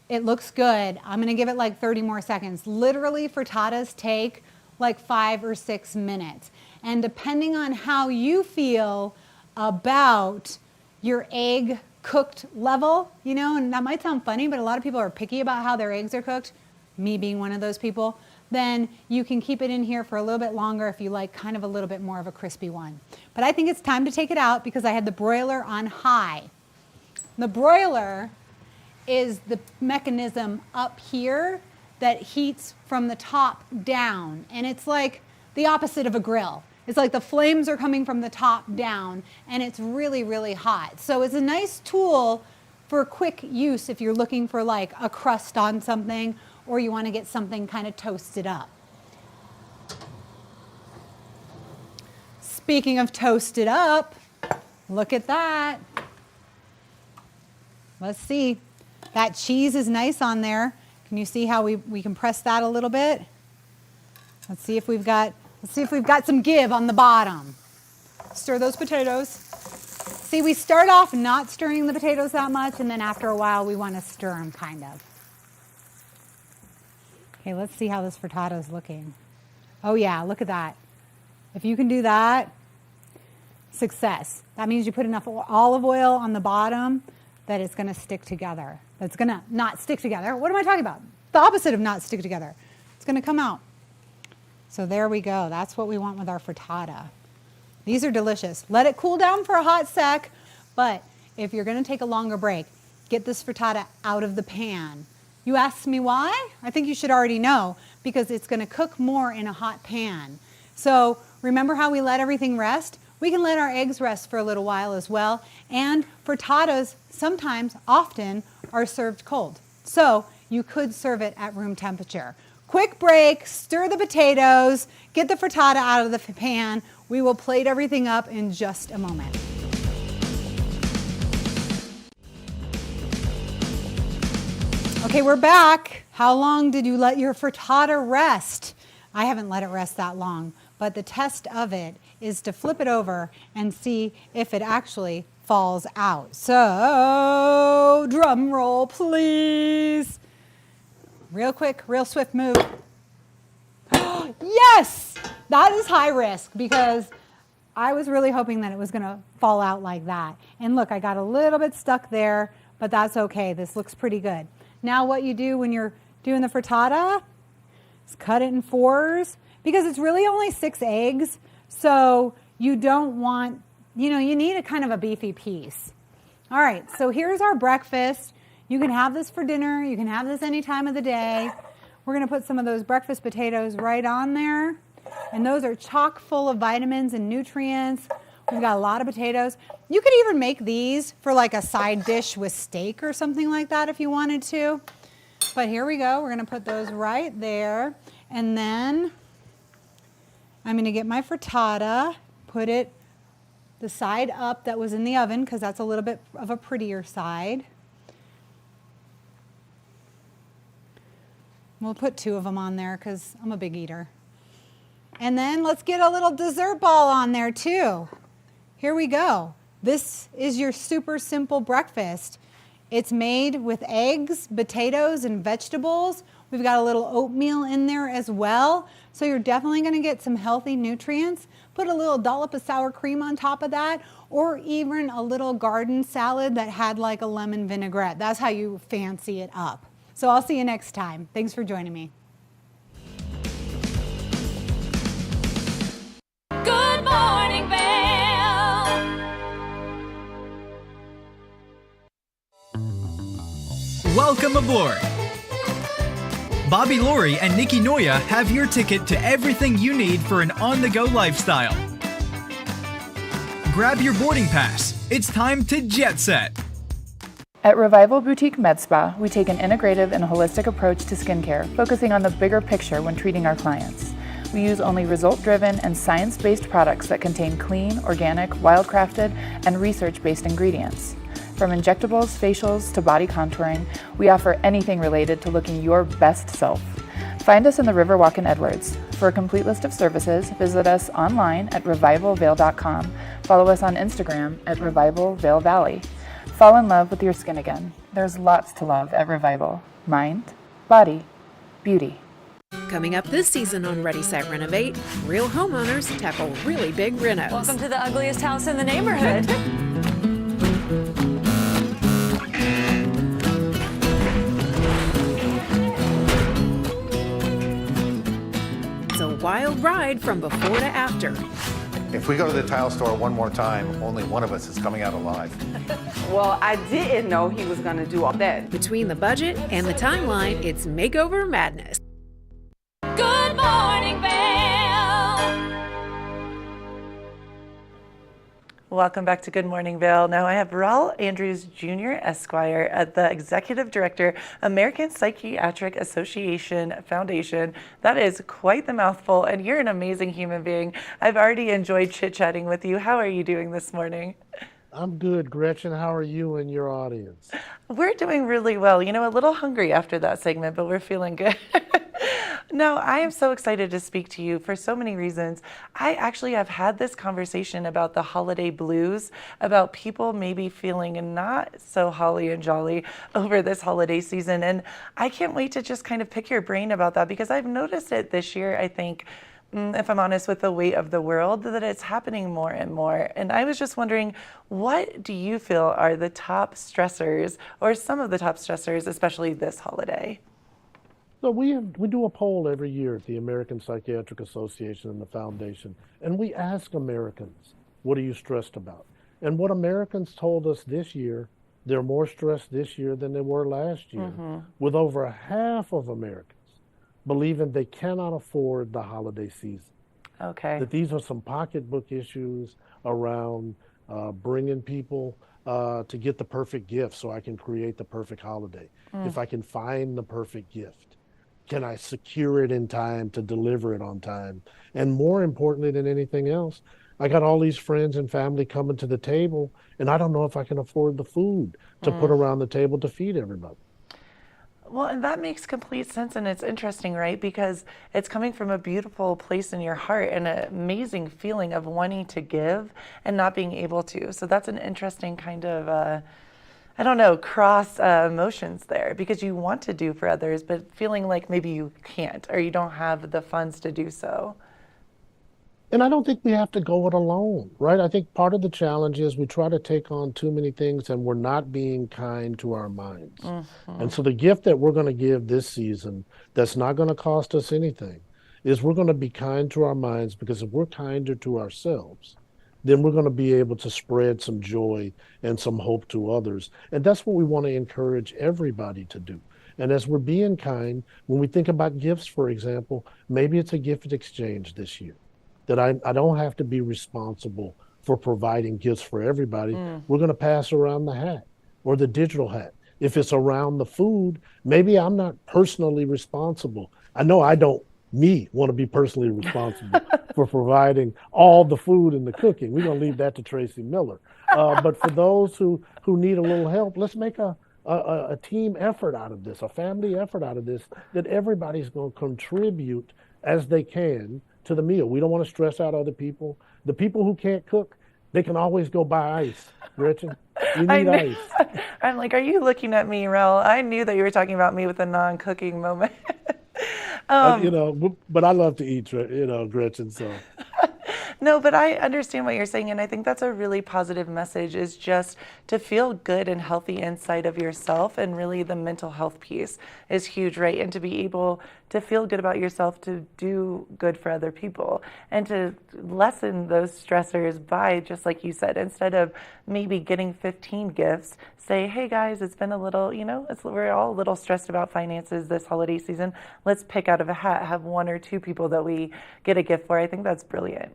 Q: It looks good. I'm going to give it like 30 more seconds. Literally, frittatas take like 5 or 6 minutes. And depending on how you feel about your egg cooked level, you know, and that might sound funny, but a lot of people are picky about how their eggs are cooked, me being one of those people, then you can keep it in here for a little bit longer if you like kind of a little bit more of a crispy one. But I think it's time to take it out because I had the broiler on high. The broiler is the mechanism up here that heats from the top down, and it's like the opposite of a grill. It's like the flames are coming from the top down and it's really, really hot. So it's a nice tool for quick use if you're looking for like a crust on something or you want to get something kind of toasted up. Speaking of toasted up, look at that. Let's see. That cheese is nice on there. Can you see how we can press that a little bit? Let's see if we've got some give on the bottom. Stir those potatoes. See, we start off not stirring the potatoes that much, and then after a while we want to stir them kind of. Okay, let's see how this frittata is looking. Oh yeah, look at that. If you can do that, success. That means you put enough olive oil on the bottom that it's going to stick together. That's going to not stick together. What am I talking about? The opposite of not stick together. It's going to come out. So there we go. That's what we want with our frittata. These are delicious. Let it cool down for a hot sec, but if you're going to take a longer break, get this frittata out of the pan. You asked me why? I think you should already know, because it's going to cook more in a hot pan. So remember how we let everything rest? We can let our eggs rest for a little while as well. And frittatas sometimes, often, are served cold. So you could serve it at room temperature. Quick break, stir the potatoes, get the frittata out of the pan. We will plate everything up in just a moment. Okay, we're back. How long did you let your frittata rest? I haven't let it rest that long, but the test of it is to flip it over and see if it actually falls out. So, drum roll, please. Real quick, real swift move. Yes! That is high risk because I was really hoping that it was going to fall out like that. And look, I got a little bit stuck there, but that's okay. This looks pretty good. Now what you do when you're doing the frittata is cut it in fours because it's really only 6 eggs. So you don't want, you need a kind of a beefy piece. All right, so here's our breakfast. You can have this for dinner. You can have this any time of the day. We're going to put some of those breakfast potatoes right on there. And those are chock full of vitamins and nutrients. We've got a lot of potatoes. You could even make these for like a side dish with steak or something like that if you wanted to. But here we go. We're going to put those right there. And then I'm going to get my frittata, put it the side up that was in the oven because that's a little bit of a prettier side. We'll put 2 of them on there because I'm a big eater. And then let's get a little dessert ball on there too. Here we go. This is your super simple breakfast. It's made with eggs, potatoes, and vegetables. We've got a little oatmeal in there as well. So you're definitely going to get some healthy nutrients. Put a little dollop of sour cream on top of that, or even a little garden salad that had like a lemon vinaigrette. That's how you fancy it up. So I'll see you next time. Thanks for joining me.
O: Good morning, Vail.
J: Welcome aboard. Bobby Laurie and Nikki Noya have your ticket to everything you need for an on-the-go lifestyle. Grab your boarding pass. It's time to jet set.
A: At Revival Boutique Med Spa, we take an integrative and holistic approach to skincare, focusing on the bigger picture when treating our clients. We use only result-driven and science-based products that contain clean, organic, wildcrafted, and research-based ingredients. From injectables, facials, to body contouring, we offer anything related to looking your best self. Find us in the Riverwalk in Edwards. For a complete list of services, visit us online at revivalvail.com. Follow us on Instagram at Revival Vail Valley. Fall in love with your skin again. There's lots to love at Revival. Mind, body, beauty.
N: Coming up this season on Ready, Set, Renovate, real homeowners tackle really big renos.
U: Welcome to the ugliest house in the neighborhood.
N: It's a wild ride from before to after.
P: If we go to the tile store one more time, only one of us is coming out alive.
S: Well, I didn't know he was going to do all that.
N: Between the budget and the timeline, it's makeover madness.
O: Good morning, Vail.
A: Welcome back to Good Morning Vail. Now I have Raul Andrews Jr. Esquire, the Executive Director, American Psychiatric Association Foundation. That is quite the mouthful, and you're an amazing human being. I've already enjoyed chit-chatting with you. How are you doing this morning?
E: I'm good, Gretchen. How are you and your audience?
A: We're doing really well. You know, a little hungry after that segment, but we're feeling good. No, I am so excited to speak to you for so many reasons. I actually have had this conversation about the holiday blues, about people maybe feeling not so holly and jolly over this holiday season. And I can't wait to just kind of pick your brain about that because I've noticed it this year, I think, if I'm honest, with the weight of the world, that it's happening more and more. And I was just wondering, what do you feel are the top stressors or some of the top stressors, especially this holiday?
E: So we do a poll every year at the American Psychiatric Association and the Foundation, and we ask Americans, what are you stressed about? And what Americans told us this year, they're more stressed this year than they were last year, with over half of Americans believing they cannot afford the holiday season.
A: Okay.
E: That these are some pocketbook issues around bringing people to get the perfect gift so I can create the perfect holiday. If I can find the perfect gift, can I secure it in time to deliver it on time? And more importantly than anything else, I got all these friends and family coming to the table, and I don't know if I can afford the food to put around the table to feed everybody.
A: Well, and that makes complete sense, and it's interesting, right? Because it's coming from a beautiful place in your heart and an amazing feeling of wanting to give and not being able to. So that's an interesting kind of, I don't know, cross emotions there, because you want to do for others, but feeling like maybe you can't or you don't have the funds to do so.
E: And I don't think we have to go it alone, right? I think part of the challenge is we try to take on too many things and we're not being kind to our minds. And so the gift that we're going to give this season that's not going to cost us anything is we're going to be kind to our minds, because if we're kinder to ourselves, then we're going to be able to spread some joy and some hope to others. And that's what we want to encourage everybody to do. And as we're being kind, when we think about gifts, for example, maybe it's a gift exchange this year, that I don't have to be responsible for providing gifts for everybody. We're going to pass around the hat or the digital hat. If it's around the food, maybe I'm not personally responsible. I know I don't, want to be personally responsible for providing all the food and the cooking. We're going to leave that to Tracy Miller. But for those who need a little help, let's make a team effort out of this, a family effort out of this, that everybody's going to contribute as they can to the meal. We don't want to stress out other people. The people who can't cook, they can always go buy ice, Gretchen. We need ice.
A: I'm like, are you looking at me, Rel? I knew that you were talking about me with a non-cooking moment.
E: But I love to eat, Gretchen, so.
A: No, but I understand what you're saying, and I think that's a really positive message, is just to feel good and healthy inside of yourself, and really the mental health piece is huge, right? And to be able to feel good about yourself, to do good for other people, and to lessen those stressors by, just like you said, instead of maybe getting 15 gifts, say, hey guys, it's been a little, we're all a little stressed about finances this holiday season. Let's pick out of a hat, have one or two people that we get a gift for. I think that's brilliant.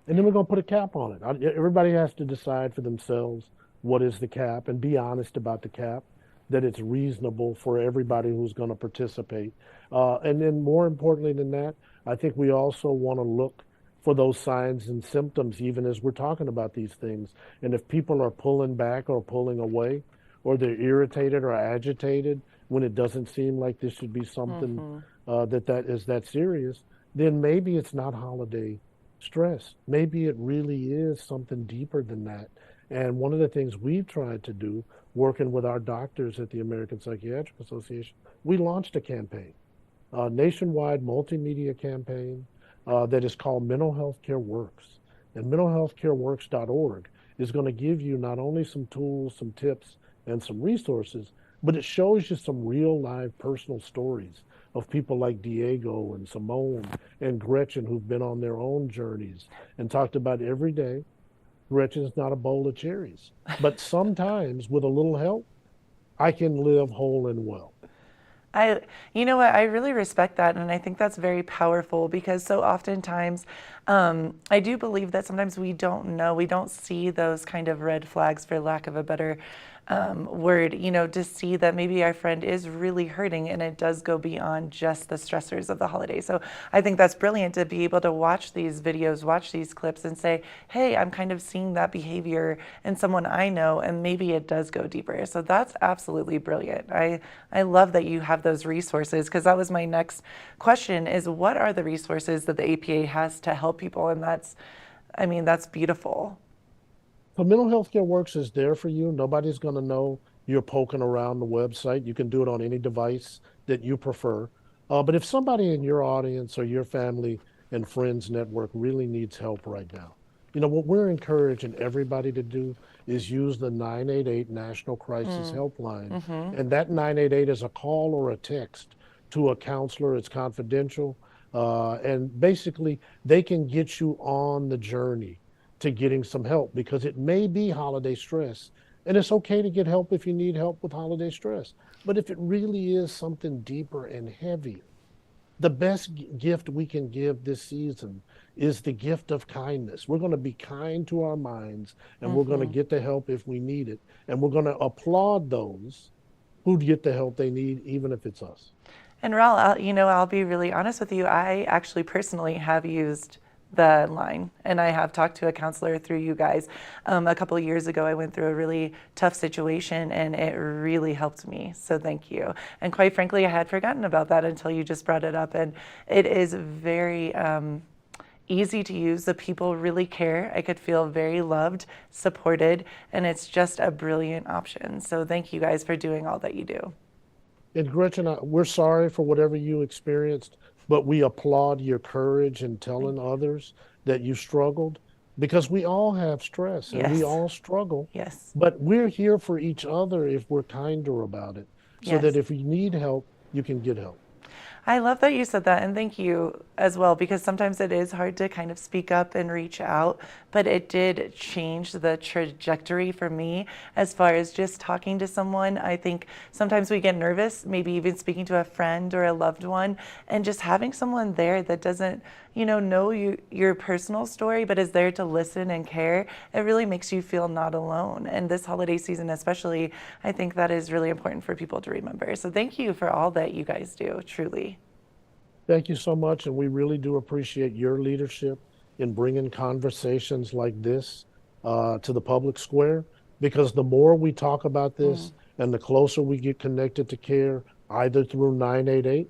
E: And then we're going to put a cap on it. Everybody has to decide for themselves what is the cap and be honest about the cap, that it's reasonable for everybody who's going to participate. And then more importantly than that, I think we also want to look for those signs and symptoms, even as we're talking about these things. And if people are pulling back or pulling away, or they're irritated or agitated when it doesn't seem like this should be something that is that serious, then maybe it's not holiday stress. Maybe it really is something deeper than that. And one of the things we've tried to do, working with our doctors at the American Psychiatric Association, we launched a campaign, a nationwide multimedia campaign that is called Mental Health Care Works. And mentalhealthcareworks.org is going to give you not only some tools, some tips, and some resources, but it shows you some real live personal stories of people like Diego and Simone and Gretchen, who've been on their own journeys and talked about every day. Gretchen's not a bowl of cherries, but sometimes with a little help, I can live whole and well.
A: You know what, I really respect that, and I think that's very powerful because so oftentimes I do believe that sometimes we don't see those kind of red flags, for lack of a better word, to see that maybe our friend is really hurting and it does go beyond just the stressors of the holiday. So I think that's brilliant to be able to watch these videos, watch these clips and say, hey, I'm kind of seeing that behavior in someone I know, and maybe it does go deeper. So that's absolutely brilliant. I love that you have those resources, because that was my next question, is what are the resources that the APA has to help people? And that's beautiful.
E: So Mental Health Care Works is there for you. Nobody's going to know you're poking around the website. You can do it on any device that you prefer. But if somebody in your audience or your family and friends network really needs help right now, what we're encouraging everybody to do is use the 988 National Crisis Helpline. And that 988 is a call or a text to a counselor. It's confidential. And basically, they can get you on the journey to getting some help, because it may be holiday stress. And it's okay to get help if you need help with holiday stress. But if it really is something deeper and heavier, the best gift we can give this season is the gift of kindness. We're going to be kind to our minds, and we're going to get the help if we need it. And we're going to applaud those who get the help they need, even if it's us.
A: And Raul, I'll be really honest with you. I actually personally have used the line, and I have talked to a counselor through you guys. A couple of years ago, I went through a really tough situation, and it really helped me. So thank you. And quite frankly, I had forgotten about that until you just brought it up. And it is very easy to use. The people really care. I could feel very loved, supported, and it's just a brilliant option. So thank you guys for doing all that you do.
E: And Gretchen, we're sorry for whatever you experienced, but we applaud your courage in telling others that you struggled, because we all have stress and we all struggle.
A: Yes.
E: But we're here for each other if we're kinder about it, so that if you need help, you can get help.
A: I love that you said that, and thank you as well, because sometimes it is hard to kind of speak up and reach out, but it did change the trajectory for me as far as just talking to someone. I think sometimes we get nervous, maybe even speaking to a friend or a loved one, and just having someone there that doesn't, know your personal story, but is there to listen and care, it really makes you feel not alone. And this holiday season especially, I think that is really important for people to remember. So thank you for all that you guys do, truly.
E: Thank you so much, and we really do appreciate your leadership in bringing conversations like this to the public square, because the more we talk about this and the closer we get connected to care, either through 988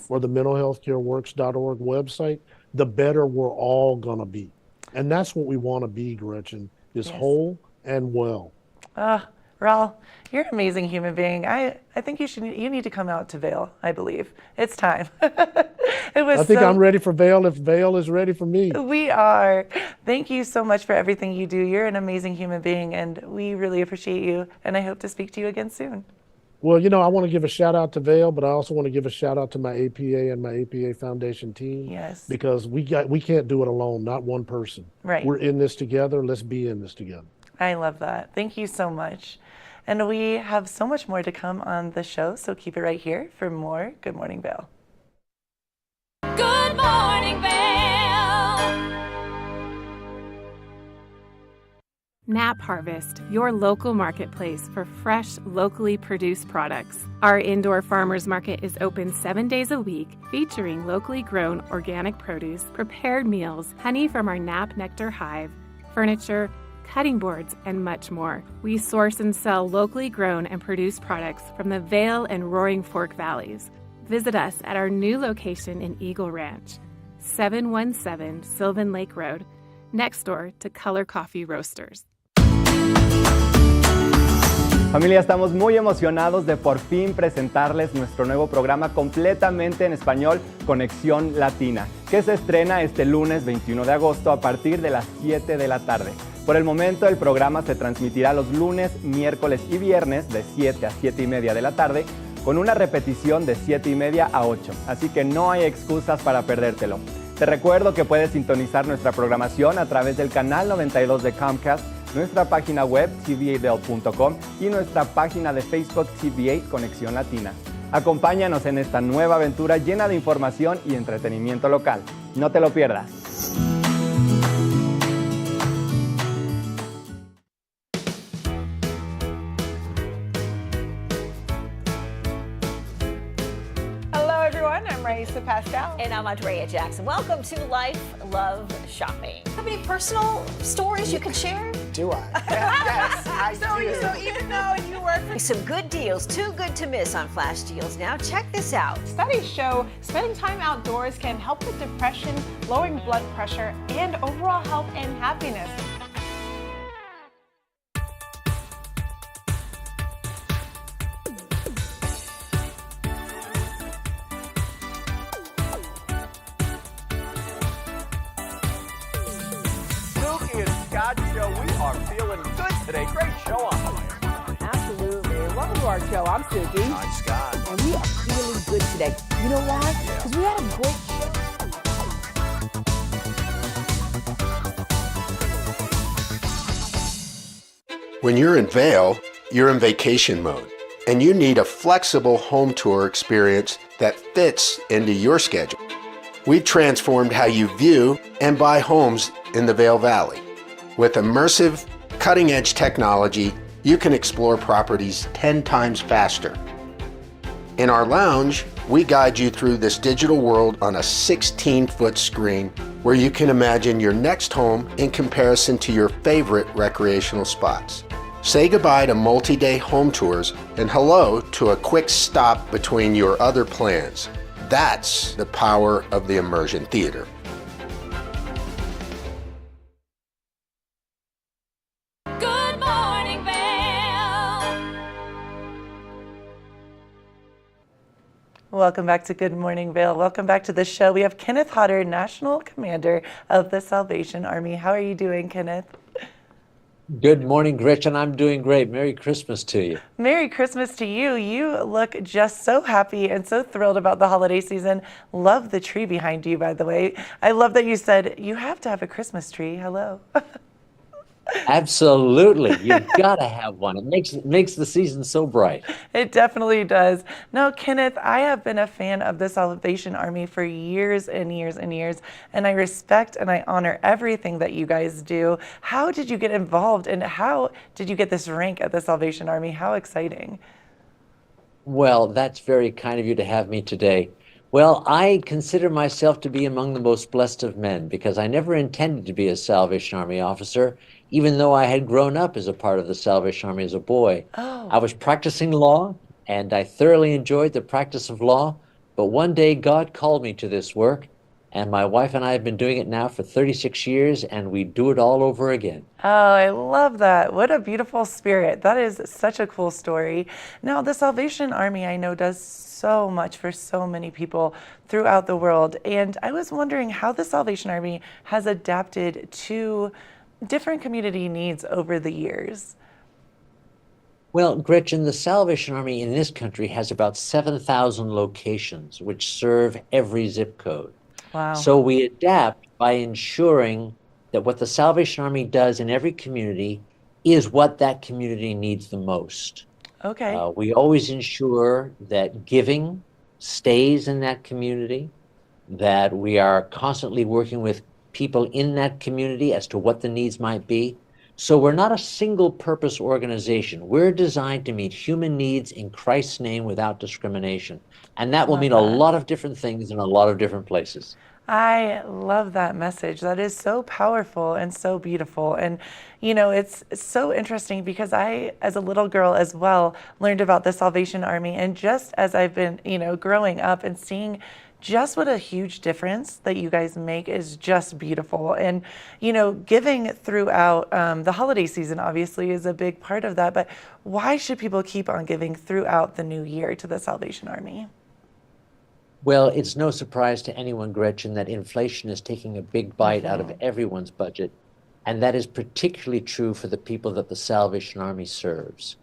E: or the mentalhealthcareworks.org website, the better we're all going to be. And that's what we want to be, Gretchen, is whole and well.
A: Raul, you're an amazing human being. I think you need to come out to Vail, I believe. It's time.
E: I think I'm ready for Vail if Vail is ready for me.
A: We are. Thank you so much for everything you do. You're an amazing human being, and we really appreciate you, and I hope to speak to you again soon.
E: Well, I want to give a shout out to Vail, but I also want to give a shout out to my APA and my APA Foundation team.
A: Yes.
E: Because we can't do it alone, not one person.
A: Right.
E: We're in this together. Let's be in this together.
A: I love that. Thank you so much. And we have so much more to come on the show, so keep it right here for more Good Morning Vail.
O: Good Morning Vail.
F: Nap Harvest, your local marketplace for fresh, locally produced products. Our indoor farmers market is open 7 days a week, featuring locally grown organic produce, prepared meals, honey from our Nap Nectar hive, furniture, cutting boards, and much more. We source and sell locally grown and produced products from the Vail and Roaring Fork Valleys. Visit us at our new location in Eagle Ranch, 717 Sylvan Lake Road, next door to Color Coffee Roasters.
D: Familia, estamos muy emocionados de por fin presentarles nuestro nuevo programa completamente en español, Conexión Latina, que se estrena este lunes 21 de agosto a partir de las 7 de la tarde. Por el momento, el programa se transmitirá los lunes, miércoles y viernes de 7 a 7 y media de la tarde, con una repetición de 7 y media a 8, así que no hay excusas para perdértelo. Te recuerdo que puedes sintonizar nuestra programación a través del canal 92 de Comcast, nuestra página web tva.com y nuestra página de Facebook TVA Conexión Latina. Acompáñanos en esta nueva aventura llena de información y entretenimiento local. No te lo pierdas.
T: Hello, everyone. I'm Raisa Pascal.
V: And I'm Andrea Jackson. Welcome to Life, Love, Shopping. Have any personal stories you can share?
T: Do I? Yes, I do. So even though you work for...
V: Some good deals, too good to miss on Flash Deals now. Check this out.
T: Studies show spending time outdoors can help with depression, lowering blood pressure, and overall health and happiness.
W: Silky and Scott show. We are feeling good today. Great show on the way.
X: Absolutely. Welcome to our show. I'm Suki.
W: I'm Scott.
X: And we are feeling good today. You know why? Because we had a great show.
Y: When you're in Vail, you're in vacation mode, and you need a flexible home tour experience that fits into your schedule. We've transformed how you view and buy homes in the Vail Valley. With immersive, cutting-edge technology, you can explore properties 10 times faster. In our lounge, we guide you through this digital world on a 16-foot screen where you can imagine your next home in comparison to your favorite recreational spots. Say goodbye to multi-day home tours and hello to a quick stop between your other plans. That's the power of the immersion theater.
O: Good morning, Vail.
A: Welcome back to Good Morning Vail. Welcome back to the show. We have Kenneth Hodder, National Commander of the Salvation Army. How are you doing, Kenneth?
Z: Good morning, Gretchen. I'm doing great. Merry Christmas to you.
A: Merry Christmas to you. You look just so happy and so thrilled about the holiday season. Love the tree behind you, by the way. I love that you said you have to have a Christmas tree. Hello.
Z: Absolutely. You've got to have one. It makes the season so bright.
A: It definitely does. No, Kenneth, I have been a fan of the Salvation Army for years and years and years, and I respect and I honor everything that you guys do. How did you get involved, and how did you get this rank at the Salvation Army? How exciting.
Z: Well, that's very kind of you to have me today. Well, I consider myself to be among the most blessed of men because I never intended to be a Salvation Army officer, even though I had grown up as a part of the Salvation Army as a boy.
A: Oh.
Z: I was practicing law, and I thoroughly enjoyed the practice of law, but one day God called me to this work, and my wife and I have been doing it now for 36 years, and we do it all over again.
A: Oh, I love that. What a beautiful spirit. That is such a cool story. Now, the Salvation Army, I know, does so much for so many people throughout the world. And I was wondering how the Salvation Army has adapted to different community needs over the years.
Z: Well, Gretchen, the Salvation Army in this country has about 7,000 locations which serve every zip code.
A: Wow.
Z: So we adapt by ensuring that what the Salvation Army does in every community is what that community needs the most.
A: Okay.
Z: We always ensure that giving stays in that community, that we are constantly working with people in that community as to what the needs might be. So we're not a single purpose organization. We're designed to meet human needs in Christ's name without discrimination. And that will mean a lot of different things in a lot of different places.
A: I love that message. That is so powerful and so beautiful. And, you know, it's so interesting because I, as a little girl as well, learned about the Salvation Army. And just as I've been, you know, growing up and seeing just what a huge difference that you guys make is just beautiful. And, you know, giving throughout the holiday season obviously is a big part of that. But why should people keep on giving throughout the new year to the Salvation Army?
Z: Well, it's no surprise to anyone, Gretchen, that inflation is taking a big bite out of everyone's budget. And that is particularly true for the people that the Salvation Army serves.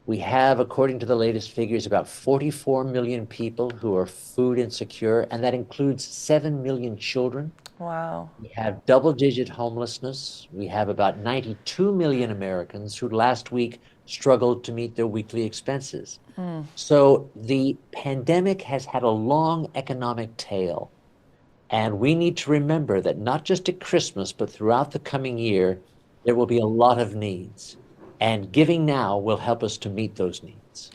Z: We have, according to the latest figures, about 44 million people who are food insecure, and that includes 7 million children.
A: Wow.
Z: We have double-digit homelessness. We have about 92 million Americans who last week struggled to meet their weekly expenses. So the pandemic has had a long economic tail. And we need to remember that not just at Christmas, but throughout the coming year, there will be a lot of needs. And giving now will help us to meet those needs.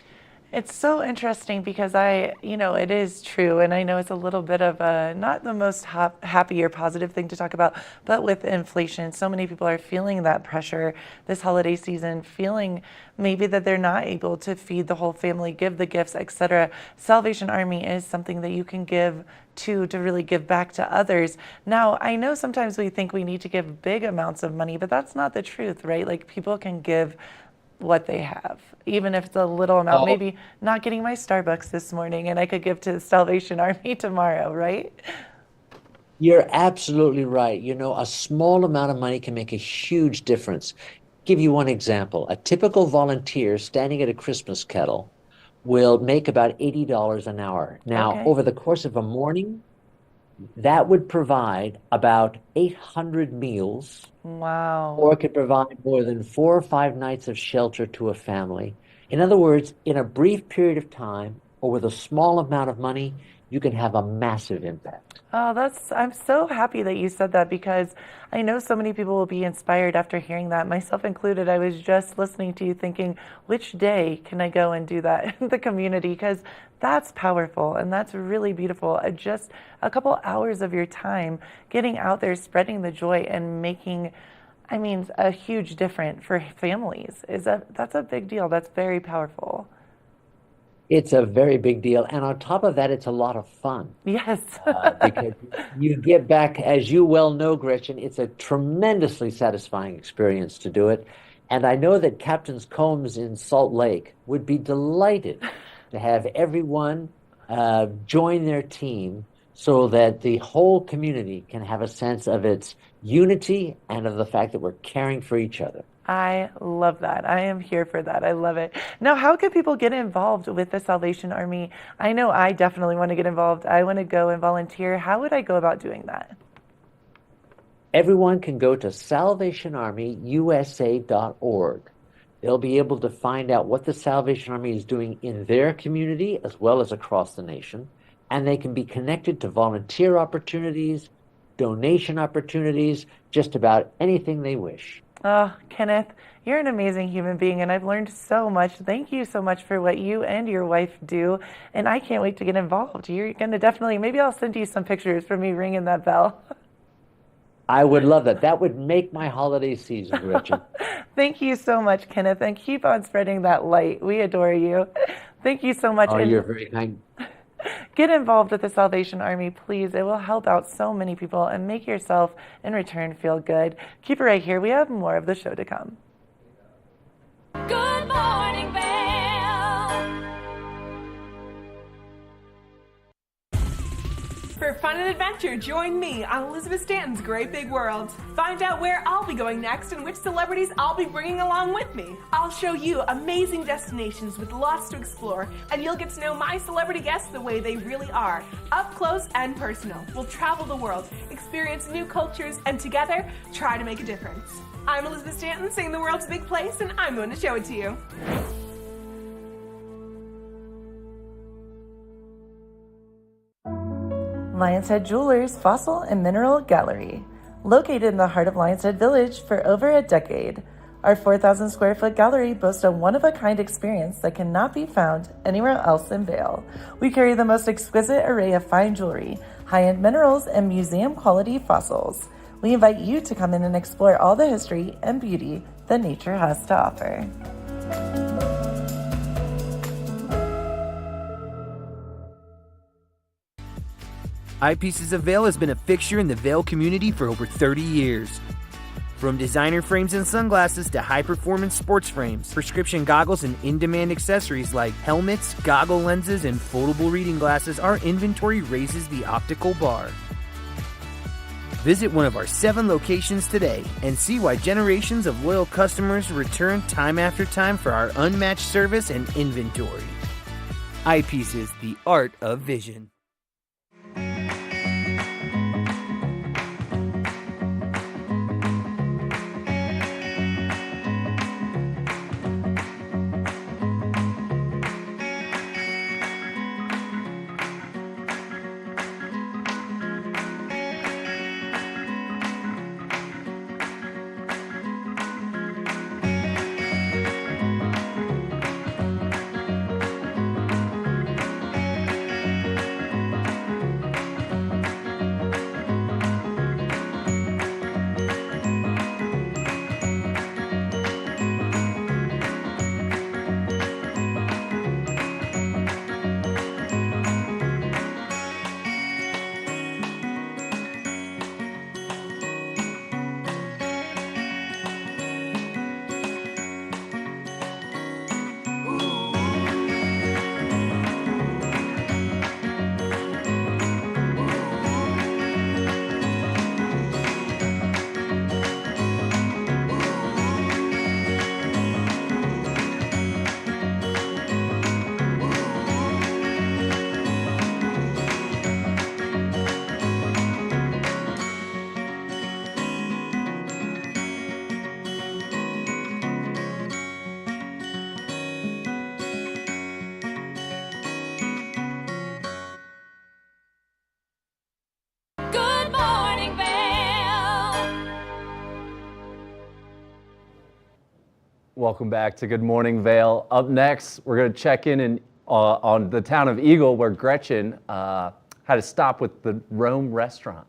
A: It's so interesting because it is true, and I know it's a little bit of a not the most happy or positive thing to talk about, but with inflation, so many people are feeling that pressure this holiday season, feeling maybe that they're not able to feed the whole family, give the gifts, etc. Salvation Army is something that you can give to really give back to others. Now, I know sometimes we think we need to give big amounts of money, but that's not the truth, right? Like, people can give what they have, even if it's a little amount. Maybe not getting my Starbucks this morning, and I could give to the Salvation Army tomorrow, right?
Z: You're absolutely right. You know, a small amount of money can make a huge difference. Give you one example. A typical volunteer standing at a Christmas kettle will make about $80 an hour. Now, over the course of a morning, that would provide about 800 meals.
A: Wow.
Z: Or it could provide more than 4 or 5 nights of shelter to a family. In other words, in a brief period of time, or with a small amount of money, you can have a massive impact.
A: Oh, I'm so happy that you said that, because I know so many people will be inspired after hearing that, myself included. I was just listening to you thinking, which day can I go and do that in the community? Because that's powerful and that's really beautiful. Just a couple hours of your time getting out there, spreading the joy and making, a huge difference for families. That's a big deal. That's very powerful.
Z: It's a very big deal. And on top of that, it's a lot of fun.
A: Yes.
Z: Because you get back, as you well know, Gretchen, it's a tremendously satisfying experience to do it. And I know that Captain's Combs in Salt Lake would be delighted to have everyone join their team so that the whole community can have a sense of its unity and of the fact that we're caring for each other.
A: I love that. I am here for that. I love it. Now, how can people get involved with the Salvation Army? I know I definitely want to get involved. I want to go and volunteer. How would I go about doing that?
Z: Everyone can go to salvationarmyusa.org. They'll be able to find out what the Salvation Army is doing in their community as well as across the nation. And they can be connected to volunteer opportunities, donation opportunities, just about anything they wish.
A: Oh, Kenneth, you're an amazing human being, and I've learned so much. Thank you so much for what you and your wife do, and I can't wait to get involved. You're going to definitely, maybe I'll send you some pictures for me ringing that bell.
Z: I would love that. That would make my holiday season, Gretchen.
A: Thank you so much, Kenneth, and keep on spreading that light. We adore you. Thank you so much.
Z: Oh, you're very kind.
A: Get involved with the Salvation Army, please. It will help out so many people and make yourself, in return, feel good. Keep it right here. We have more of the show to come.
O: Good morning, Vail.
C: For fun and adventure, join me on Elizabeth Stanton's Great Big World. Find out where I'll be going next and which celebrities I'll be bringing along with me. I'll show you amazing destinations with lots to explore, and you'll get to know my celebrity guests the way they really are, up close and personal. We'll travel the world, experience new cultures, and together, try to make a difference. I'm Elizabeth Stanton, saying the world's a big place, and I'm going to show it to you.
A: Lions Head Jewelers Fossil and Mineral Gallery. Located in the heart of Lions Head Village for over a decade, our 4,000 square foot gallery boasts a one-of-a-kind experience that cannot be found anywhere else in Vail. We carry the most exquisite array of fine jewelry, high-end minerals, and museum-quality fossils. We invite you to come in and explore all the history and beauty that nature has to offer.
H: Eyepieces of Vail has been a fixture in the Vail community for over 30 years. From designer frames and sunglasses to high-performance sports frames, prescription goggles, and in-demand accessories like helmets, goggle lenses, and foldable reading glasses, our inventory raises the optical bar. Visit one of our 7 locations today and see why generations of loyal customers return time after time for our unmatched service and inventory. Eyepieces, the art of vision.
B: Welcome back to Good Morning Vail. Up next, we're going to check in on the town of Eagle, where Gretchen had a stop with the Rome restaurant.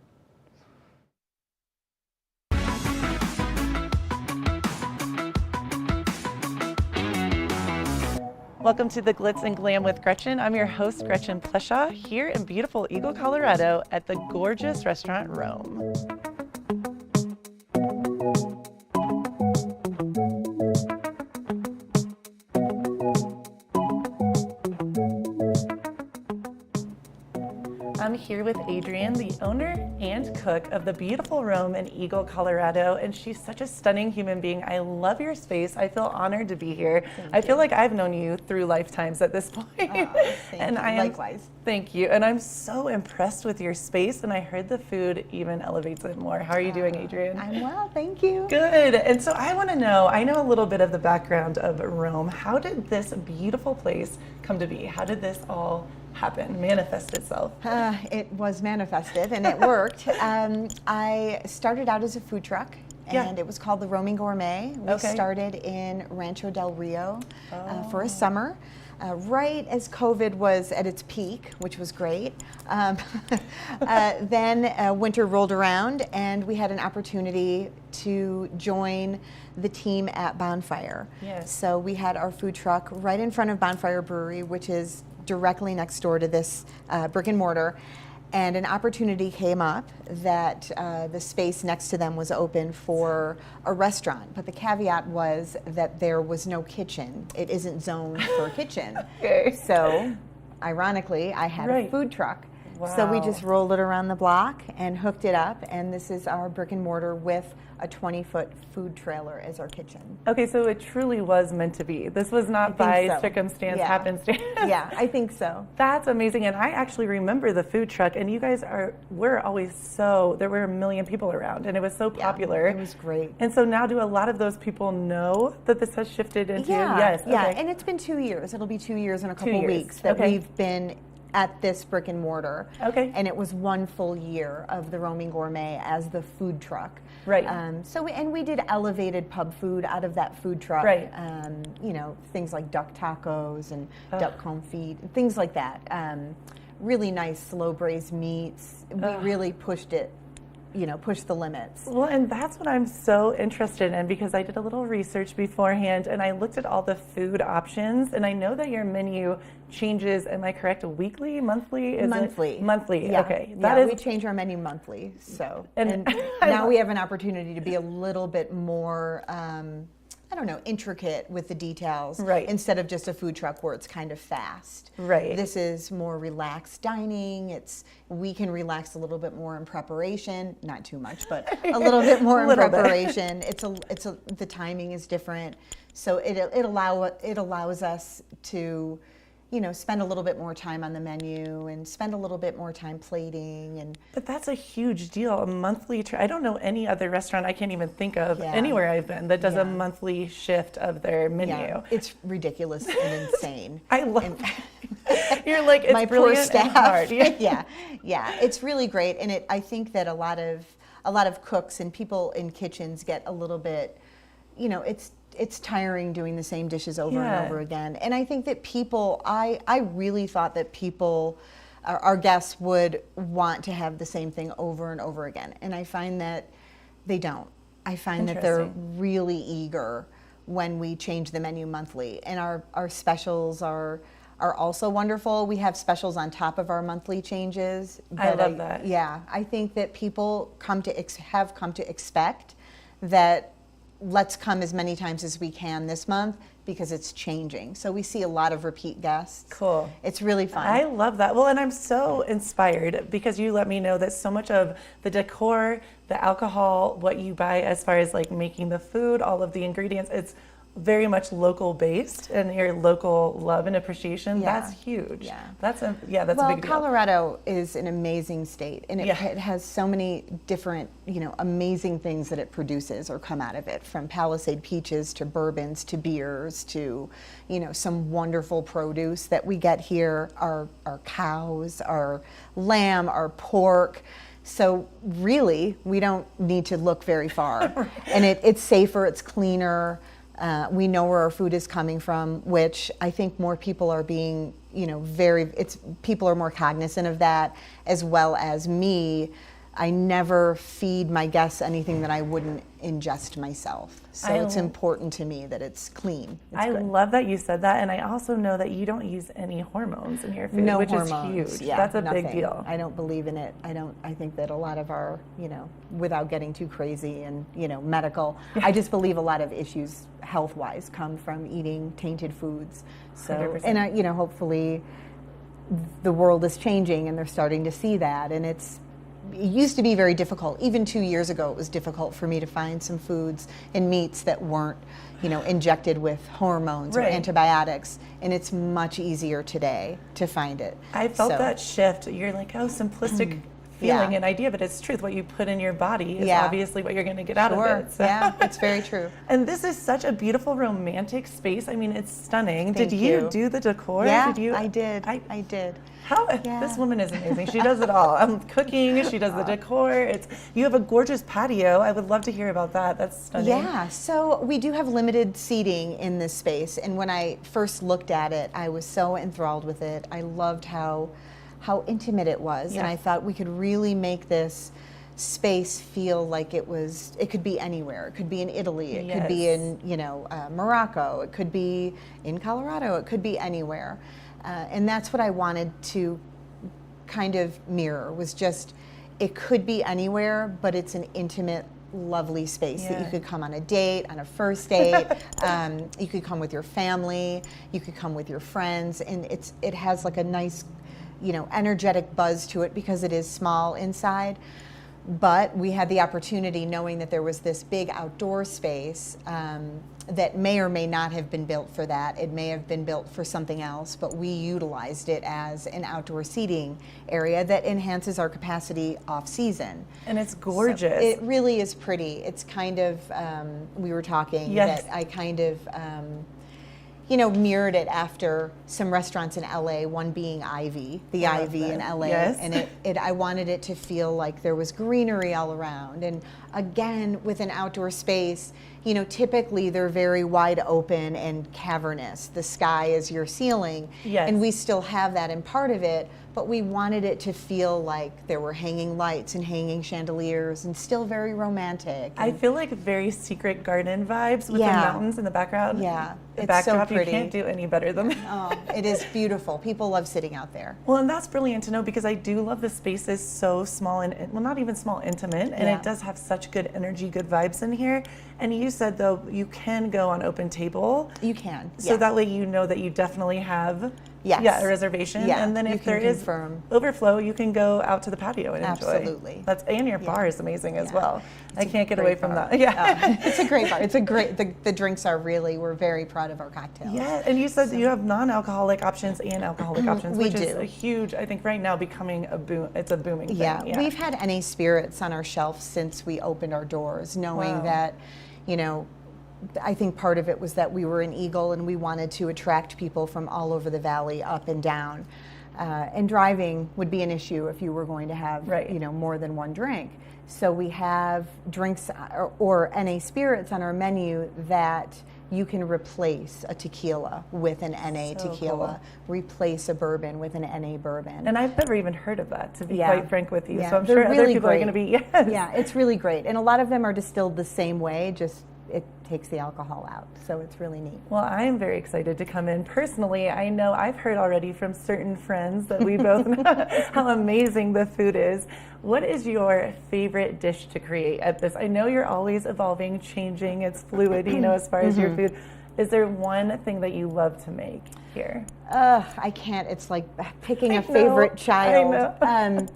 A: Welcome to the Glitz and Glam with Gretchen. I'm your host, Gretchen Pleshaw, here in beautiful Eagle, Colorado at the gorgeous restaurant Rome. I'm here with Adrienne, the owner and cook of the beautiful Rome in Eagle, Colorado, and she's such a stunning human being. I love your space. I feel honored to be here. I feel like I've known you through lifetimes at this point.
G: And likewise.
A: Thank you. And I'm so impressed with your space, and I heard the food even elevates it more. How are you doing, Adrienne?
G: I'm well, thank you.
A: Good. And so I want to know, I know a little bit of the background of Rome. How did this beautiful place come to be? How did this all happen, manifest itself?
G: It was manifested and it worked. I started out as a food truck, and it was called the Roaming Gourmet. We started in Rancho Del Rio for a summer. Right as COVID was at its peak, which was great. Then winter rolled around and we had an opportunity to join the team at Bonfire.
A: Yes.
G: So we had our food truck right in front of Bonfire Brewery, which is directly next door to this brick and mortar. And an opportunity came up that the space next to them was open for a restaurant. But the caveat was that there was no kitchen. It isn't zoned for a kitchen. So, ironically, I had a food truck.
A: Wow.
G: So we just rolled it around the block and hooked it up. And this is our brick and mortar with a 20-foot food trailer as our kitchen.
A: Okay, so it truly was meant to be. This was not by circumstance, happenstance.
G: Yeah, I think so.
A: That's amazing. And I actually remember the food truck, and you guys were always there were 1 million people around, and it was so popular.
G: It was great.
A: And so now do a lot of those people know that this has shifted into? Yes.
G: Yeah,
A: Okay.
G: and it's been 2 years. It'll be 2 years in a couple weeks that we've been at this brick and mortar.
A: Okay.
G: And it was 1 full year of the Roaming Gourmet as the food truck.
A: Right.
G: We did elevated pub food out of that food truck.
A: Right.
G: You know, things like duck tacos and duck confit, things like that. Really nice slow braised meats. We really pushed it. Push the limits.
A: Well, and that's what I'm so interested in, because I did a little research beforehand and I looked at all the food options, and I know that your menu changes, am I correct, weekly, monthly?
G: Monthly.
A: Monthly,
G: yeah.
A: Okay.
G: We change our menu monthly, so. And now we have an opportunity to be a little bit more, intricate with the details.
A: Right.
G: Instead of just a food truck where it's kind of fast.
A: Right.
G: This is more relaxed dining. We can relax a little bit more in preparation, not too much, but a little bit more in preparation. The timing is different, so it allows us to, spend a little bit more time on the menu and spend a little bit more time plating.
A: But that's a huge deal, a monthly, I don't know any other restaurant I can't even think of anywhere I've been that does a monthly shift of their menu.
G: Yeah, it's ridiculous and insane.
A: I love it. You're like, it's
G: my
A: brilliant
G: poor staff.
A: and hard.
G: Yeah, it's really great. And I think that a lot of cooks and people in kitchens get a little bit, it's tiring doing the same dishes over and over again. And I think that I really thought that people, our guests would want to have the same thing over and over again. And I find that they don't. I find that they're really eager when we change the menu monthly. And our specials are also wonderful. We have specials on top of our monthly changes.
A: I love that.
G: Yeah, I think that people have come to expect that let's come as many times as we can this month because it's changing. So we see a lot of repeat guests.
A: Cool.
G: It's really fun.
A: I love that. Well, and I'm so inspired because you let me know that so much of the decor, the alcohol, what you buy as far as like making the food, all of the ingredients, it's very much local based, and your local love and appreciation. That's huge. That's a big deal.
G: Colorado is an amazing state, and it has so many different, amazing things that it produces or come out of it, from Palisade peaches to bourbons to beers to, some wonderful produce that we get here. Our cows, our lamb, our pork. So really, we don't need to look very far, and it's safer, it's cleaner. We know where our food is coming from, which I think more people are being, people are more cognizant of that, as well as me. I never feed my guests anything that I wouldn't ingest myself. So it's important to me that it's clean.
A: I love that you said that, and I also know that you don't use any hormones in your food,
G: no
A: which
G: hormones.
A: is huge.
G: Yeah,
A: That's a
G: nothing.
A: big deal.
G: I don't believe in it. I think that a lot of our, without getting too crazy and, medical, I just believe a lot of issues health-wise come from eating tainted foods. So,
A: 100%.
G: and hopefully the world is changing and they're starting to see that, and it used to be very difficult. Even 2 years ago, it was difficult for me to find some foods and meats that weren't, injected with hormones or antibiotics. And it's much easier today to find it.
A: I felt that shift. You're like, simplistic feeling and idea, but it's truth. What you put in your body is obviously what you're going to get out of it. So.
G: Yeah, it's very true.
A: And this is such a beautiful, romantic space. I mean, it's stunning.
G: Thank
A: Did you do the decor?
G: Yeah,
A: Did you?
G: I did. I did.
A: This woman is amazing. She does it all. Cooking, she does the decor. You have a gorgeous patio. I would love to hear about that. That's stunning.
G: Yeah, so we do have limited seating in this space, and when I first looked at it, I was so enthralled with it. I loved how intimate it was, and I thought we could really make this space feel like it could be anywhere. It could be in Italy, it could be in Morocco, it could be in Colorado, it could be anywhere. And that's what I wanted to kind of mirror, was just, it could be anywhere, but it's an intimate, lovely space that you could come on a date, on a first date. You could come with your family, you could come with your friends, and it has like a nice, energetic buzz to it because it is small inside. But we had the opportunity, knowing that there was this big outdoor space that may or may not have been built for that. It may have been built for something else, but we utilized it as an outdoor seating area that enhances our capacity off season.
A: And it's gorgeous.
G: So it really is pretty. It's kind of, we were talking that I kind of, mirrored it after some restaurants in LA, one being Ivy, the Ivy in LA.
A: Yes.
G: And I wanted it to feel like there was greenery all around. And again, with an outdoor space, typically they're very wide open and cavernous. The sky is your ceiling.
A: Yes.
G: And we still have that in part of it, but we wanted it to feel like there were hanging lights and hanging chandeliers and still very romantic.
A: I feel like very secret garden vibes with the mountains in the background.
G: Yeah,
A: The
G: it's
A: backdrop,
G: so pretty.
A: you can't do any better than that.
G: Oh, it is beautiful. People love sitting out there.
A: Well, and that's brilliant to know, because I do love the spaces so small and, well, not even small, intimate, and it does have such good energy, good vibes in here. And you said, though, you can go on open table.
G: You can.
A: So that way you know that you definitely have a reservation.
G: Yeah,
A: and then
G: you
A: if
G: can
A: there is
G: confirm.
A: Overflow, you can go out to the patio and enjoy.
G: Absolutely.
A: And your bar is amazing as well. I can't get
G: great
A: away from
G: bar.
A: that. Yeah.
G: It's a great bar. It's a great, the drinks are really, we're very proud of our cocktails.
A: Yeah, and you said that you have non-alcoholic options and alcoholic options,
G: We
A: which
G: do.
A: is a huge, I think right now becoming a boom. It's a booming thing.
G: Yeah, we've had NA Spirits on our shelf since we opened our doors, knowing that, I think part of it was that we were in Eagle and we wanted to attract people from all over the valley, up and down. And driving would be an issue if you were going to have, more than one drink. So we have drinks or NA Spirits on our menu that you can replace a tequila with an NA tequila, replace a bourbon with an NA bourbon.
A: And I've never even heard of that, to be quite frank with you.
G: Yeah,
A: So I'm
G: they're
A: sure other
G: really
A: people are going to be,
G: Yeah, it's really great. And a lot of them are distilled the same way, just it takes the alcohol out. So it's really neat.
A: Well, I am very excited to come in. Personally, I know I've heard already from certain friends that we both know how amazing the food is. What is your favorite dish to create at this? I know you're always evolving, changing, it's fluid, as far as your food. Is there one thing that you love to make here?
G: I can't. It's like picking a favorite child.
A: I know.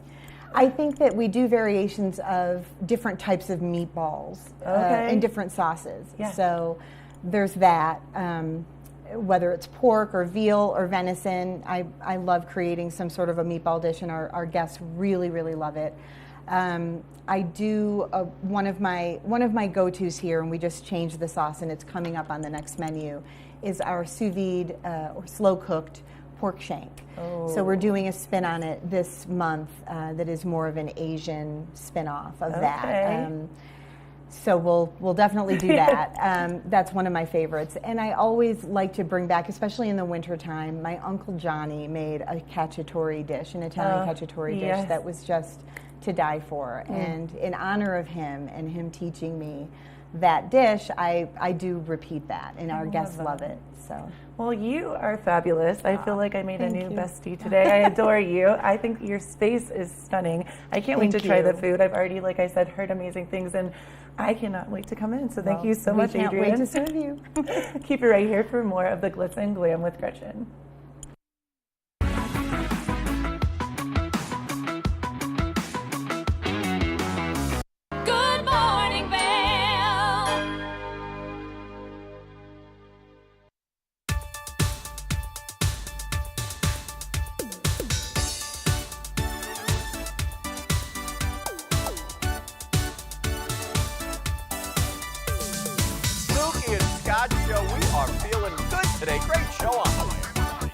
G: I think that we do variations of different types of meatballs and different sauces.
A: Yeah.
G: So there's that. Whether it's pork or veal or venison, I love creating some sort of a meatball dish, and our guests really, really love it. I do one of my go-tos here, and we just changed the sauce, and it's coming up on the next menu, is our sous vide or slow cooked pork shank. So we're doing a spin on it this month that is more of an Asian spin-off of that. So we'll definitely do that. That's one of my favorites. And I always like to bring back, especially in the wintertime, my Uncle Johnny made a cacciatore dish, an Italian cacciatore dish that was just to die for. And in honor of him and him teaching me that dish, I do repeat that, and our guests love it. So.
A: Well, you are fabulous. I feel like I made a new bestie today. I adore you. I think your space is stunning. I can't wait to try the food. I've already, like I said, heard amazing things, and I cannot wait to come in. So thank you so much, Adrienne.
G: We can't wait to serve you.
A: Keep it right here for more of the Glitz and Glam with Gretchen.
O: Good morning, Vail.
W: Spooky and Scott show. We are feeling good today. Great show on the way.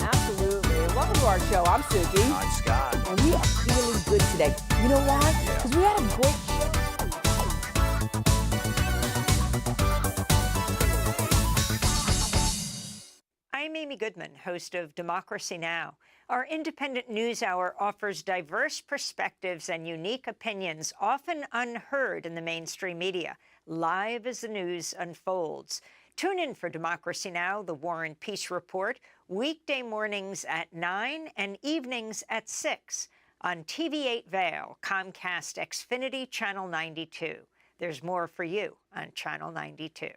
X: Absolutely. Welcome to our show. I'm Suki.
W: Hi, Scott.
X: And we are feeling good today. You know why? Because we had a great show.
I: I'm Amy Goodman, host of Democracy Now! Our independent news hour offers diverse perspectives and unique opinions, often unheard in the mainstream media, live as the news unfolds. Tune in for Democracy Now!, the War and Peace Report, weekday mornings at 9 and evenings at 6 on TV8 Vail, Comcast Xfinity Channel 92. There's more for you on Channel 92.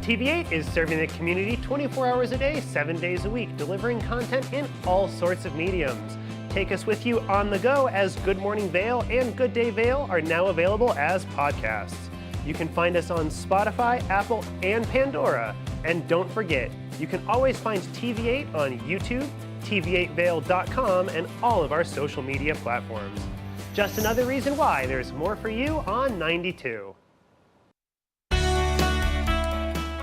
K: TV8 is serving the community 24 hours a day, 7 days a week, delivering content in all sorts of mediums. Take us with you on the go, as Good Morning Vail and Good Day Vail are now available as podcasts. You can find us on Spotify, Apple, and Pandora. And don't forget, you can always find TV8 on YouTube, tv8vail.com, and all of our social media platforms. Just another reason why there's more for you on 92.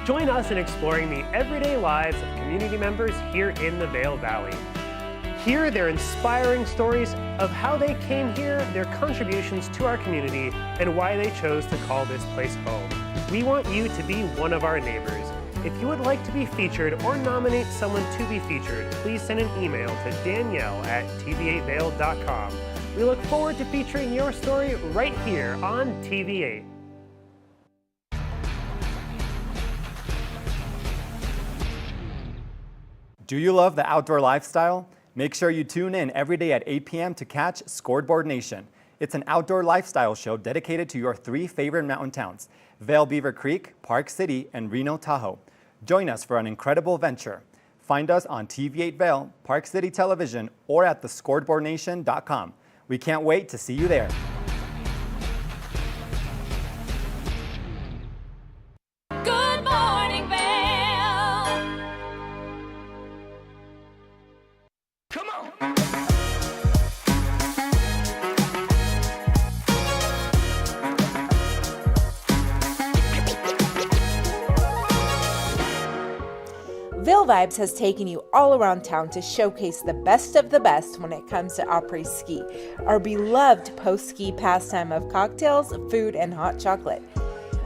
K: Join us in exploring the everyday lives of community members here in the Vail Valley. Hear their inspiring stories of how they came here, their contributions to our community, and why they chose to call this place home. We want you to be one of our neighbors. If you would like to be featured or nominate someone to be featured, please send an email to danielle@tv8vail.com. We look forward to featuring your story right here on TV8.
D: Do you love the outdoor lifestyle? Make sure you tune in every day at 8 p.m. to catch Scoreboard Nation. It's an outdoor lifestyle show dedicated to your 3 favorite mountain towns, Vail Beaver Creek, Park City, and Reno Tahoe. Join us for an incredible venture. Find us on TV8 Vail, Park City Television, or at thescoreboardnation.com. We can't wait to see you there.
O: Good morning, Vail.
W: Come on.
L: Vail Vibes has taken you all around town to showcase the best of the best when it comes to après-ski, our beloved post-ski pastime of cocktails, food, and hot chocolate.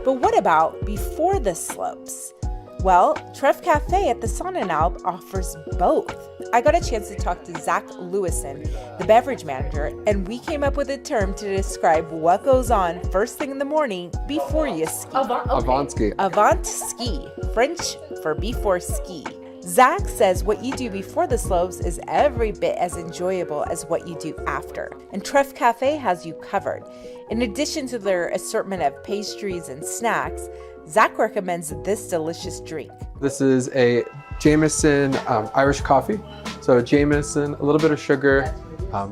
L: But what about before the slopes? Well, Treff Cafe at the Sonnenalp offers both. I got a chance to talk to Zach Lewison, the beverage manager, and we came up with a term to describe what goes on first thing in the morning before you ski.
M: Avant ski.
L: Avant ski, French for before ski. Zach says what you do before the slopes is every bit as enjoyable as what you do after. And Treff Cafe has you covered. In addition to their assortment of pastries and snacks, Zach recommends this delicious drink.
M: This is a Jameson Irish coffee. So Jameson, a little bit of sugar,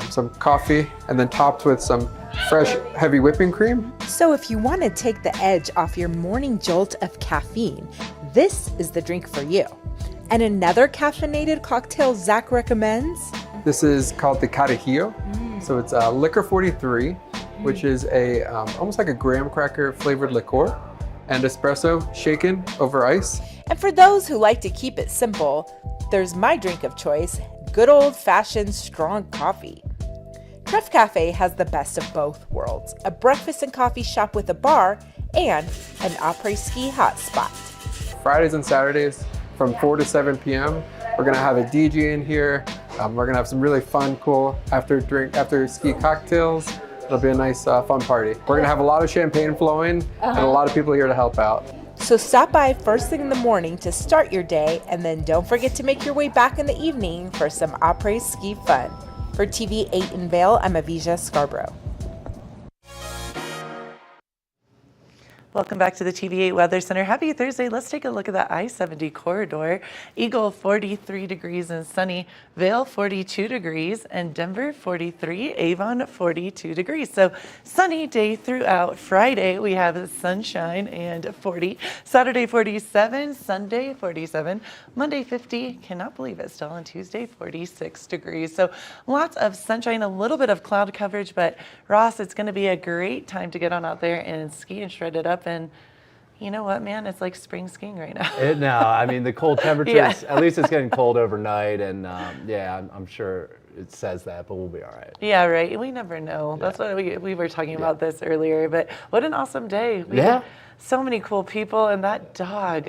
J: some coffee, and then topped with some fresh, heavy whipping cream.
L: So if you want to take the edge off your morning jolt of caffeine, this is the drink for you. And another caffeinated cocktail Zach recommends?
J: This is called the Carajillo. So it's Liquor 43, which is a almost like a graham cracker flavored liqueur, and espresso shaken over ice.
L: And for those who like to keep it simple, there's my drink of choice, good old-fashioned strong coffee. Treff Cafe has the best of both worlds, a breakfast and coffee shop with a bar and an après-ski hotspot.
J: Fridays and Saturdays from 4 to 7 p.m. We're gonna have a DJ in here. We're gonna have some really fun, cool after ski cocktails. It'll be a nice, fun party. We're gonna have a lot of champagne flowing and a lot of people here to help out.
L: So stop by first thing in the morning to start your day, and then don't forget to make your way back in the evening for some après-ski fun. For TV8 in Vail, I'm Avija Scarborough.
A: Welcome back to the TV8 Weather Center. Happy Thursday. Let's take a look at the I-70 corridor. Eagle 43 degrees and sunny, Vail 42 degrees, and Denver 43, Avon 42 degrees. So sunny day throughout. Friday we have sunshine and 40. Saturday 47, Sunday 47, Monday 50. Cannot believe it. Still on Tuesday 46 degrees. So lots of sunshine, a little bit of cloud coverage, but Ross, it's going to be a great time to get on out there and ski and shred it up. And you know what, man? It's like spring skiing right now.
B: No, I mean, the cold temperatures, at least it's getting cold overnight. And yeah, I'm sure it says that, but we'll be all right.
A: Yeah, right. We never know. That's what we were talking about this earlier. But what an awesome day. We had so many cool people, and that dog.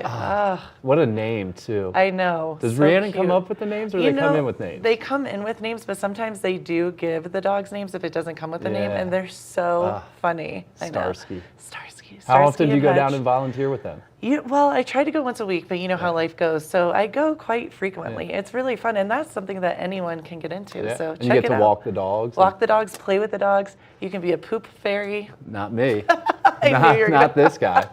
B: What a name, too.
A: I know.
B: Does
A: so
B: Rhiannon
A: cute.
B: come up with the names, or they come in with names?
A: They come in with names, but sometimes they do give the dogs names if it doesn't come with a name, and they're so funny.
B: Starsky.
A: Starsky.
B: How often do you go
A: Hutch.
B: down and volunteer with them?
A: Well, I try to go once a week, but you know how life goes. So I go quite frequently. It's really fun, and that's something that anyone can get into. So
B: and
A: check
B: you get
A: it
B: to
A: out.
B: walk the dogs?
A: Walk the dogs, play with the dogs. You can be a poop fairy.
B: Not me.
A: I
B: not this guy.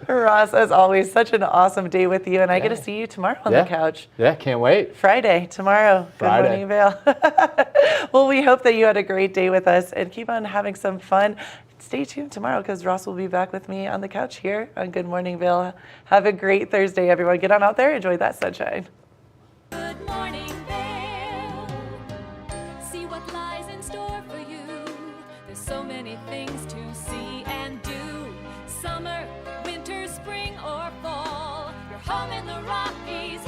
A: Ross, as always, such an awesome day with you, and I get to see you tomorrow on the couch.
B: Yeah, can't wait.
A: Friday, tomorrow.
B: Friday.
A: Good morning, Vail. Well, we hope that you had a great day with us, and keep on having some fun. Stay tuned tomorrow because Ross will be back with me on the couch here on Good Morning Vail. Have a great Thursday, everyone. Get on out there, enjoy that sunshine.
O: Good morning, Vail. See what lies in store for you. There's so many things to see and do. Summer, winter, spring, or fall. Your home in the Rockies.